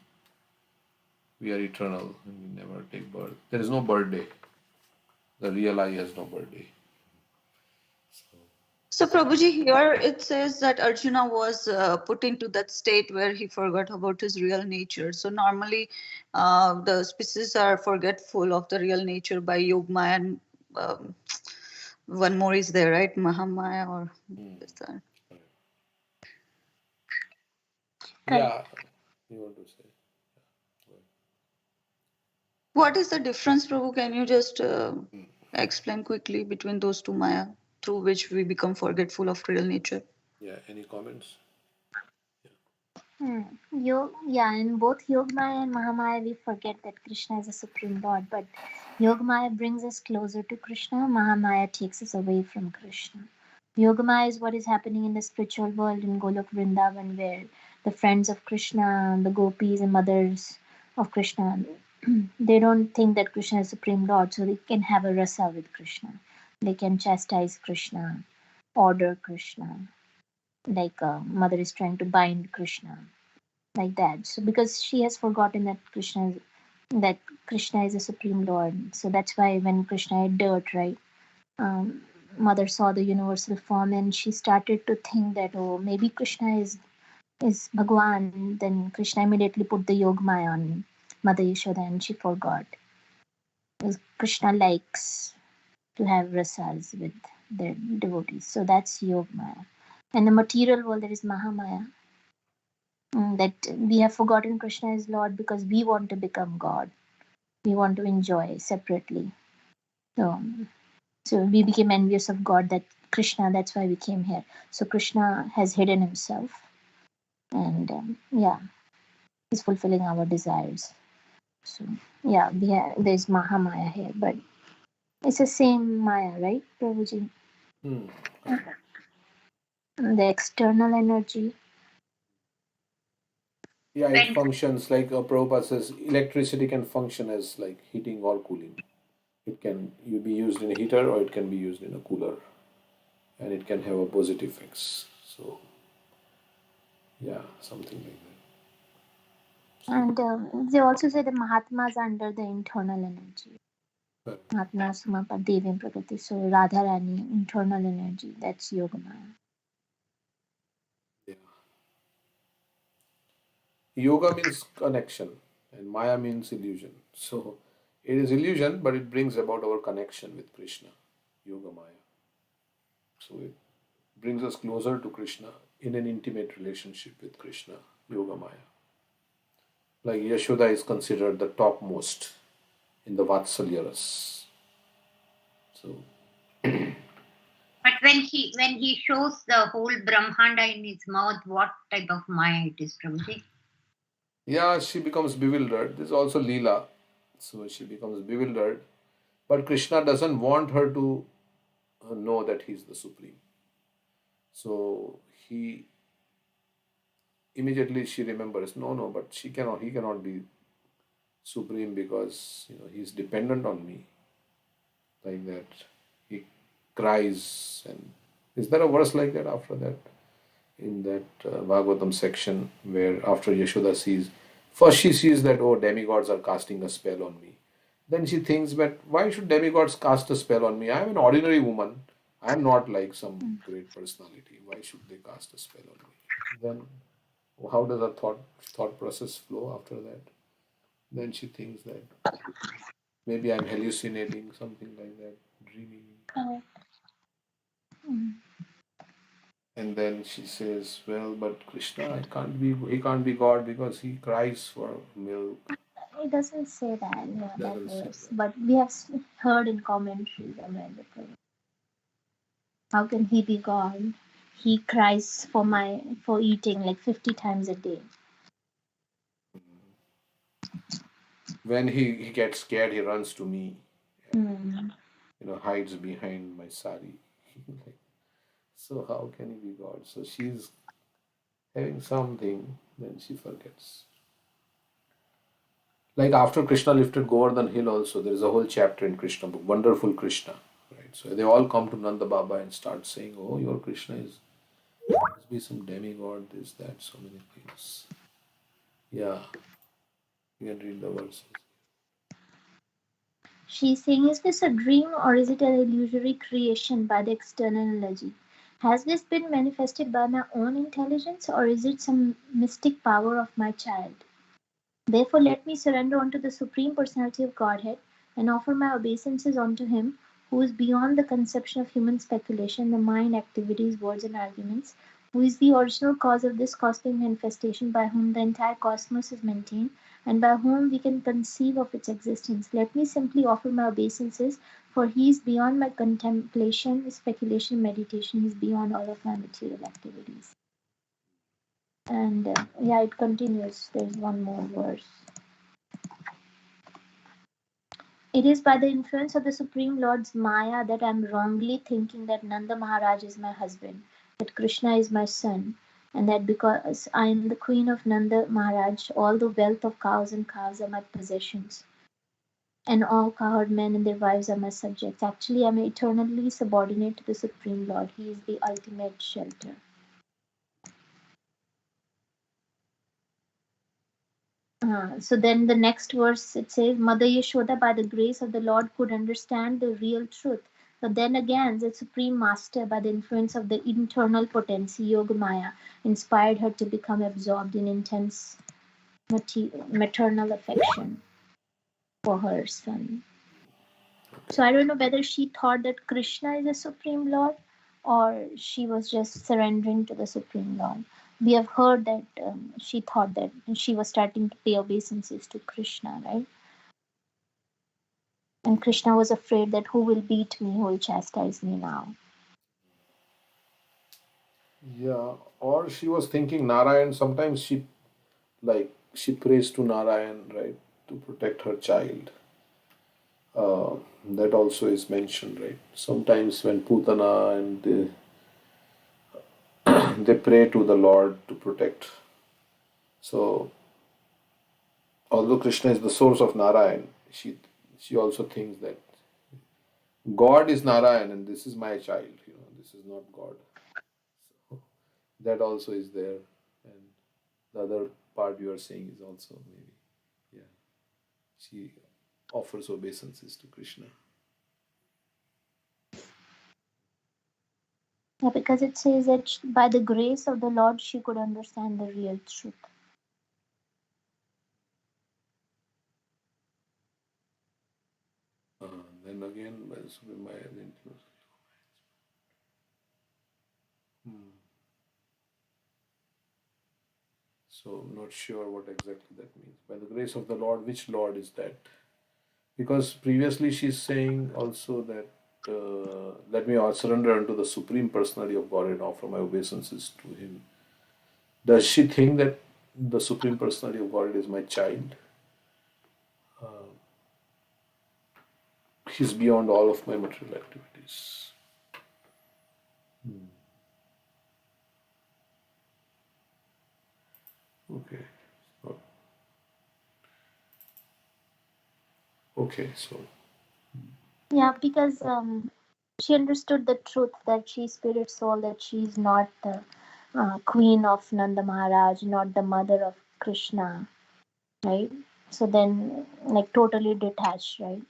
we are eternal and we never take birth. There is no birthday. The real I has no birthday. So Prabhuji, here it says that Arjuna was put into that state where he forgot about his real nature. So normally the species are forgetful of the real nature by Yogmaya, and one more is there, right? Mahamaya or is that? Yeah, you want to say? What is the difference, Prabhu? Can you just explain quickly between those two Maya, through which we become forgetful of real nature? Yeah, any comments? In both Yogamaya and Mahamaya, we forget that Krishna is a supreme Lord. But Yogamaya brings us closer to Krishna. Mahamaya takes us away from Krishna. Yogamaya is what is happening in the spiritual world in Golok Vrindavan, where the friends of Krishna, the gopis and mothers of Krishna, they don't think that Krishna is supreme Lord, so they can have a rasa with Krishna. They can chastise Krishna, order Krishna, like a mother is trying to bind Krishna, like that. So because she has forgotten that Krishna is a supreme Lord, so that's why when Krishna had dirt, right? Mother saw the universal form and she started to think that, oh, maybe Krishna is Bhagwan. Then Krishna immediately put the Yogamaya on Mother Yashoda and she forgot. Because Krishna likes to have rasas with their devotees. So that's Yogamaya. And the material world, there is Mahamaya. That we have forgotten Krishna is Lord because we want to become God. We want to enjoy separately. So So we became envious of God, that Krishna, that's why we came here. So Krishna has hidden himself, and he's fulfilling our desires. So there's Mahamaya here, but it's the same Maya, right, Prabhuji? Hmm. The external energy. Yeah, it When functions like Prabhupada says, electricity can function as like heating or cooling. It can be used in a heater or it can be used in a cooler, and it can have opposite effects. So, yeah, something like And they also say the Mahatmas are under the internal energy. that. Mahatma Sumapa Devi Prakriti. So Radharani, internal energy, that's Yogamaya. Yeah. Yoga means connection, and Maya means illusion. So, it is illusion, but it brings about our connection with Krishna, Yoga Maya. So, it brings us closer to Krishna in an intimate relationship with Krishna, Yoga Maya. Like Yashoda is considered the topmost in the Vatsalya ras. So, but when he shows the whole Brahmanda in his mouth, what type of Maya it is, Prabhuji? yeah, she becomes bewildered. This is also Leela. So she becomes bewildered. But Krishna doesn't want her to know that he's the Supreme. So he immediately she remembers, no, but he cannot be Supreme because he's dependent on me. Like that. He cries. And is there a verse like that after that? In that Bhagavatam section where after Yashoda sees, first she sees that, oh, demigods are casting a spell on me. Then she thinks, but why should demigods cast a spell on me? I am an ordinary woman. I am not like some great personality. Why should they cast a spell on me? Then how does her thought process flow after that? Then she thinks that maybe I'm hallucinating, something like that, dreaming. Mm. And then she says, well, but Krishna, he can't be God because he cries for milk. It doesn't say that, that Doesn't say verse, that. but we have heard in commentaries already. How can he be God? He cries for eating like 50 times a day. When he gets scared, he runs to me and Hmm. hides behind my sari. Like, so how can he be God? So she's having something, then she forgets. Like after Krishna lifted Govardhan Hill also, there is a whole chapter in Krishna book, Wonderful Krishna. Right? So they all come to Nanda Baba and start saying, oh, your Krishna must be some demigod, this, that, so many things. Yeah, you can read the verses. She's saying, is this a dream or is it an illusory creation by the external energy? Has this been manifested by my own intelligence or is it some mystic power of my child? Therefore, let me surrender unto the Supreme Personality of Godhead and offer my obeisances unto Him who is beyond the conception of human speculation, the mind, activities, words, and arguments, who is the original cause of this cosmic manifestation by whom the entire cosmos is maintained and by whom we can conceive of its existence. Let me simply offer my obeisances, for He is beyond my contemplation, speculation, meditation. He is beyond all of my material activities. And it continues. There's one more verse. It is by the influence of the Supreme Lord's Maya that I am wrongly thinking that Nanda Maharaj is my husband, that Krishna is my son, and that because I am the queen of Nanda Maharaj, all the wealth of cows and calves are my possessions, and all cowherd men and their wives are my subjects. Actually, I am eternally subordinate to the Supreme Lord. He is the ultimate shelter. So then the next verse it says, Mother Yashoda, by the grace of the Lord, could understand the real truth. But then again, the Supreme Master, by the influence of the internal potency, Yogamaya, inspired her to become absorbed in intense maternal affection for her son. So I don't know whether she thought that Krishna is the Supreme Lord or she was just surrendering to the Supreme Lord. We have heard that she thought that she was starting to pay obeisances to Krishna, right? And Krishna was afraid that who will beat me, who will chastise me now. Yeah, or she was thinking Narayan. Sometimes she prays to Narayan, right, to protect her child. Uh, that also is mentioned, right? Sometimes when Putana and they pray to the Lord to protect. So although Krishna is the source of Narayan, she also thinks that God is Narayan and this is my child. This is not God. So that also is there, and the other part you are saying is also maybe, yeah, she offers obeisances to Krishna. Yeah, because it says that by the grace of the Lord, she could understand the real truth. Then again, by Subramaya, then so I'm not sure what exactly that means. By the grace of the Lord, which Lord is that? Because previously she's saying also that let me surrender unto the Supreme Personality of God and offer my obeisances to Him. Does she think that the Supreme Personality of God is my child? He's beyond all of my material activities. Okay. So, okay, so Yeah, because she understood the truth that she's spirit soul, that she's not the queen of Nanda Maharaj, not the mother of Krishna, right? So then, like, totally detached, right?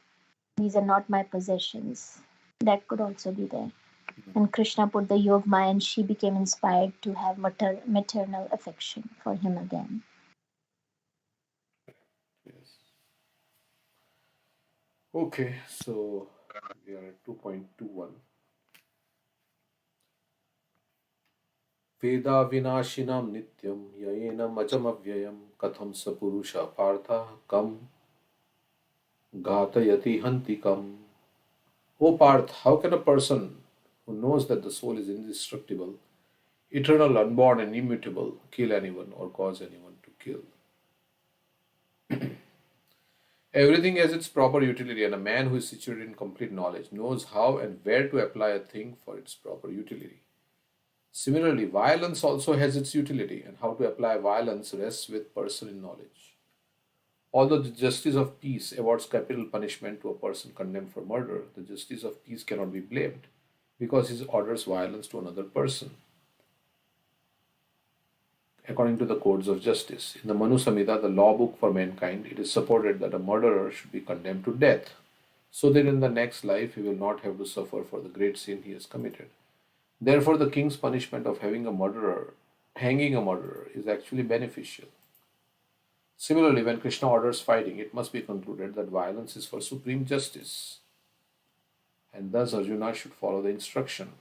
These are not my possessions. That could also be there. And Krishna put the Yogma, and she became inspired to have maternal affection for him again. yes. Okay, so we are at 2.21. वेदा विनाशिनां नित्यं ययेनम् अजमव्ययं कथं स पुरुषः पार्थः कं घातयति हन्तिकम्. O Parth, how can a person who knows that the soul is indestructible, eternal, unborn, and immutable kill anyone or cause anyone to kill? Everything has its proper utility, and a man who is situated in complete knowledge knows how and where to apply a thing for its proper utility. Similarly, violence also has its utility, and how to apply violence rests with person in knowledge. Although the justice of peace awards capital punishment to a person condemned for murder, the justice of peace cannot be blamed because he orders violence to another person. According to the codes of justice, in the Manu Samhita, the law book for mankind, it is supported that a murderer should be condemned to death, so that in the next life he will not have to suffer for the great sin he has committed. Therefore, the king's punishment of hanging a murderer, is actually beneficial. Similarly, when Krishna orders fighting, it must be concluded that violence is for supreme justice, and thus Arjuna should follow the instruction,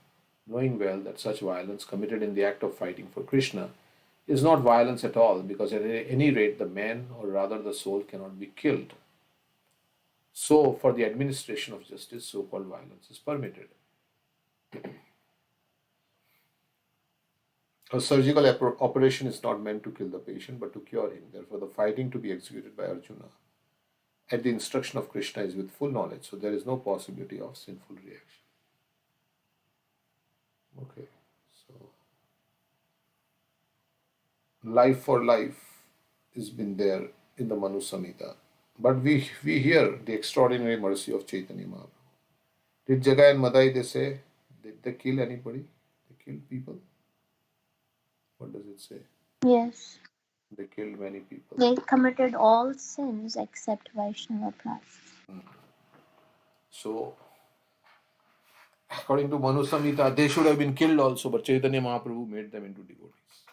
knowing well that such violence committed in the act of fighting for Krishna is not violence at all, because at any rate the man, or rather the soul, cannot be killed. So, for the administration of justice, so-called violence is permitted. A surgical operation is not meant to kill the patient but to cure him. Therefore, the fighting to be executed by Arjuna at the instruction of Krishna is with full knowledge, so there is no possibility of sinful reaction. Okay, so life for life has been there in the Manu Samhita, but we hear the extraordinary mercy of Chaitanya Mahaprabhu. Did Jagai and Madai, they say, did they kill anybody? They killed people? What does it say? Yes. They killed many people. They committed all sins except Vaishnava plus. So, according to Manu Samhita, they should have been killed also, but Chaitanya Mahaprabhu made them into devotees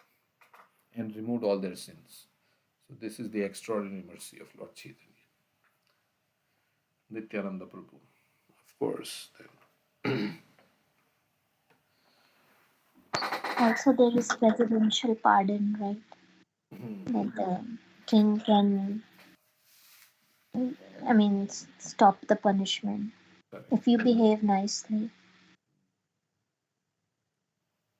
and removed all their sins. So, this is the extraordinary mercy of Lord Chaitanya. Nityananda Prabhu, of course. Then. Also, there is presidential pardon, right? That the king can stop the punishment Correct. if you behave nicely.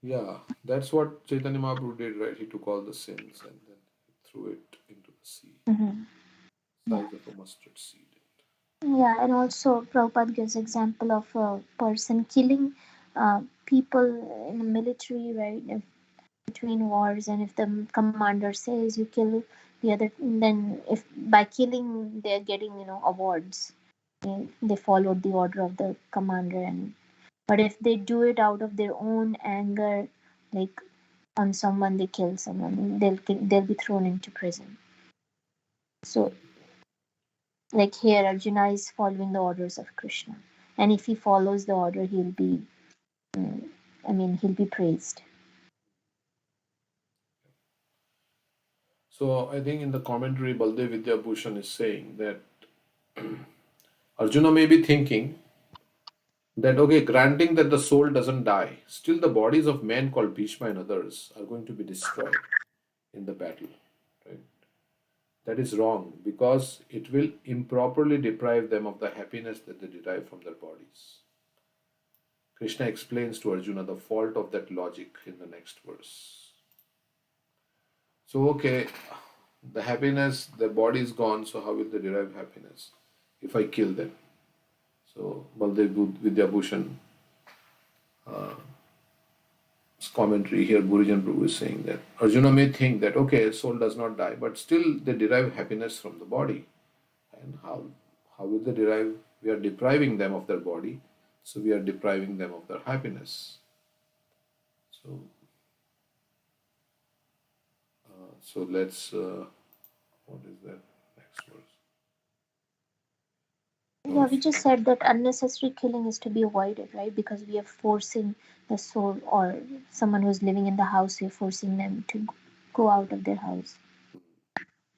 Yeah, that's what Chaitanya Mahaprabhu did, right? He took all the sins and then threw it into the sea, Hmm. Yeah. size of a mustard seed. Yeah, and also Prabhupada gives example of a person killing people in the military, right? If between wars, and if the commander says you kill the other, then if by killing they're getting awards. They followed the order of the commander, and but if they do it out of their own anger, like on someone, they kill someone, they'll be thrown into prison. So like here Arjuna is following the orders of Krishna, and if he follows the order, mm, he'll be praised. So I think in the commentary, Baldev Vidyabhushan is saying that Arjuna may be thinking that, okay, granting that the soul doesn't die, still the bodies of men called Bhishma and others are going to be destroyed in the battle. Right? That is wrong because it will improperly deprive them of the happiness that they derive from their bodies. Krishna explains to Arjuna the fault of that logic in the next verse. So, okay, the happiness, the body is gone, so how will they derive happiness if I kill them? So, Baldev Vidyabhushan commentary here, Gurujan Prabhu is saying that Arjuna may think that, okay, soul does not die, but still they derive happiness from the body. And how will they derive? We are depriving them of their body, so we are depriving them of their happiness. So, let's, what is that next verse? Yeah, we just said that unnecessary killing is to be avoided, right? Because we are forcing the soul, or someone who's living in the house, we're forcing them to go out of their house.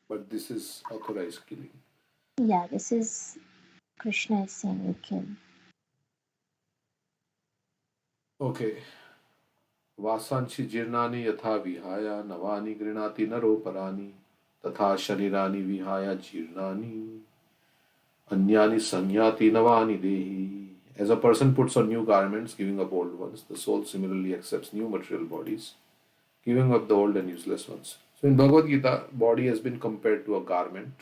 But this is authorized killing. Yeah, this is Krishna is saying we kill. Okay. वासांसि जीर्णानि यथा विहाय नवानि गृह्णाति नरोपराणि तथा शरीराणि विहाय जीर्णानि अन्यानि संयाति नवानि देहि. As a person puts on new garments, giving up old ones, the soul similarly accepts new material bodies, giving up the old and useless ones. So in Bhagavad Gita, body has been compared to a garment,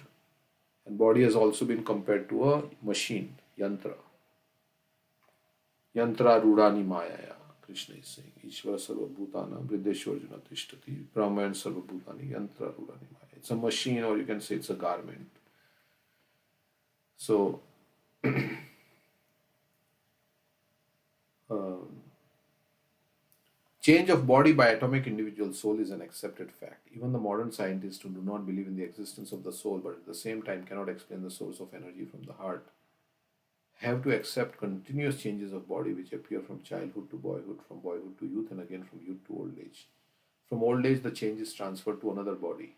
and body has also been compared to a machine, yantra. Yantra rudani mayaya. Krishna is saying, Ishvara sarva bhutana vriddeshwarjuna tishtati brahman sarva bhutani yantra rudani maya. It's a machine, or you can say it's a garment. So, change of body by atomic individual soul is an accepted fact. Even the modern scientists who do not believe in the existence of the soul, but at the same time cannot explain the source of energy from the heart, have to accept continuous changes of body which appear from childhood to boyhood, from boyhood to youth, and again from youth to old age. From old age, the change is transferred to another body.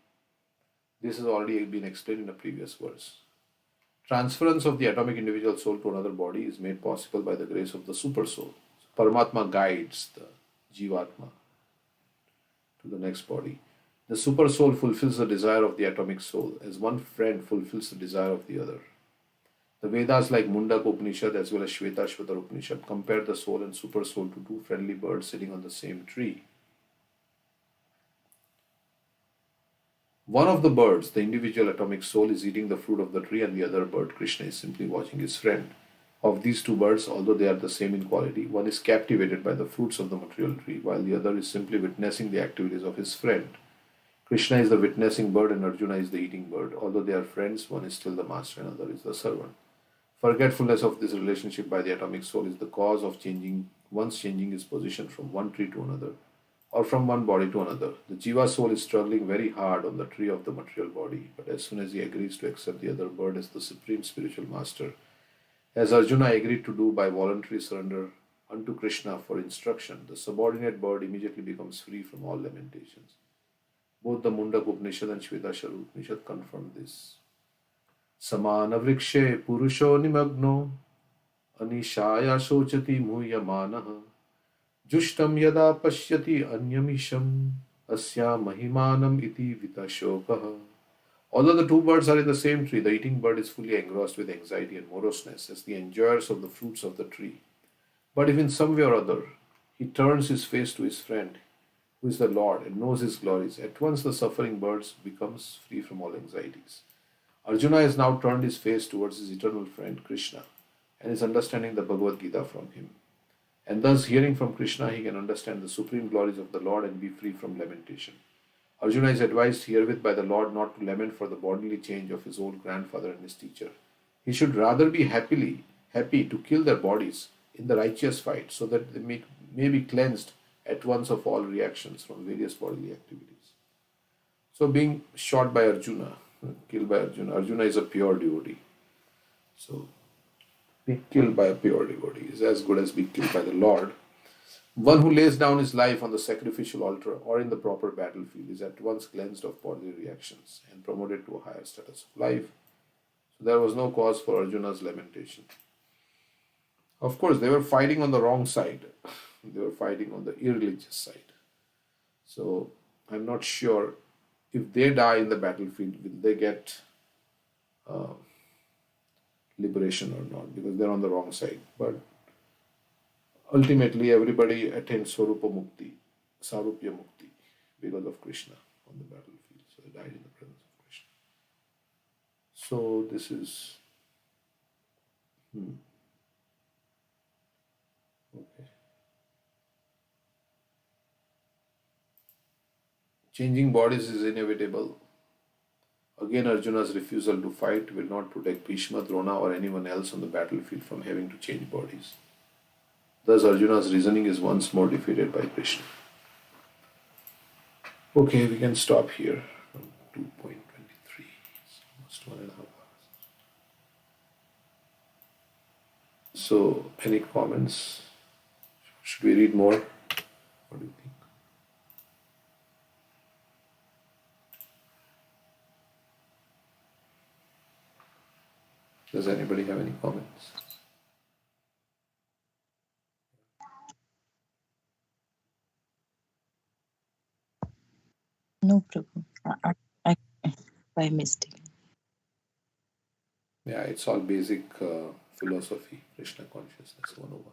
This has already been explained in a previous verse. Transference of the atomic individual soul to another body is made possible by the grace of the super soul. Paramatma guides the Jivatma to the next body. The super soul fulfills the desire of the atomic soul as one friend fulfills the desire of the other. The Vedas like Mundak Upanishad as well as Shvetashvatar Upanishad compare the soul and super soul to two friendly birds sitting on the same tree. One of the birds, the individual atomic soul, is eating the fruit of the tree, and the other bird, Krishna, is simply watching his friend. Of these two birds, although they are the same in quality, one is captivated by the fruits of the material tree, while the other is simply witnessing the activities of his friend. Krishna is the witnessing bird and Arjuna is the eating bird. Although they are friends, one is still the master and other is the servant. Forgetfulness of this relationship by the atomic soul is the cause of one's changing his position from one tree to another, or from one body to another. The Jiva soul is struggling very hard on the tree of the material body, but as soon as he agrees to accept the other bird as the supreme spiritual master, as Arjuna agreed to do by voluntary surrender unto Krishna for instruction, the subordinate bird immediately becomes free from all lamentations. Both the Mundak Upanishad and Shvetashvatar Upanishad confirm this. Samana vrikshe purusho nimagno anishaya shochati muhyamanaha jushtam yada pashyati anyamisham asya mahimanam iti vitashokaha. Although the two birds are in the same tree, the eating bird is fully engrossed with anxiety and moroseness as the enjoyers of the fruits of the tree. But if in some way or other he turns his face to his friend, who is the Lord and knows his glories, at once the suffering bird becomes free from all anxieties. Arjuna has now turned his face towards his eternal friend Krishna and is understanding the Bhagavad Gita from him. And thus, hearing from Krishna, he can understand the supreme glories of the Lord and be free from lamentation. Arjuna is advised herewith by the Lord not to lament for the bodily change of his old grandfather and his teacher. He should rather be happy to kill their bodies in the righteous fight so that they may be cleansed at once of all reactions from various bodily activities. So being shot by Arjuna, killed by Arjuna, Arjuna is a pure devotee. So being killed by a pure devotee is as good as being killed by the Lord. One who lays down his life on the sacrificial altar or in the proper battlefield is at once cleansed of bodily reactions and promoted to a higher status of life. So there was no cause for Arjuna's lamentation. Of course, they were fighting on the wrong side. They were fighting on the irreligious side. So I'm not sure if they die in the battlefield, will they get liberation or not, because they're on the wrong side. But ultimately, everybody attains Swarupa Mukti, Sarupya Mukti, because of Krishna on the battlefield. So they died in the presence of Krishna. So this is... Okay. Changing bodies is inevitable. Again, Arjuna's refusal to fight will not protect Bhishma, Drona or anyone else on the battlefield from having to change bodies. Thus, Arjuna's reasoning is once more defeated by Krishna. Okay, we can stop here from 2.23. It's almost 1.5 hours. So, any comments? Should we read more? What do you think? Does anybody have any comments? No, Prabhu. I by mistake. Yeah, it's all basic philosophy, Krishna consciousness 101.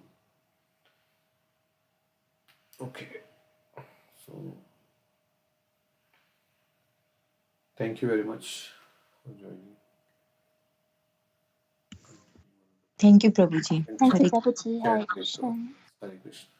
Okay, so thank you very much for joining. Thank you, Prabhuji. Thank you, Hare Prabhuji. Hare Yeah, Krishna. Hare Krishna.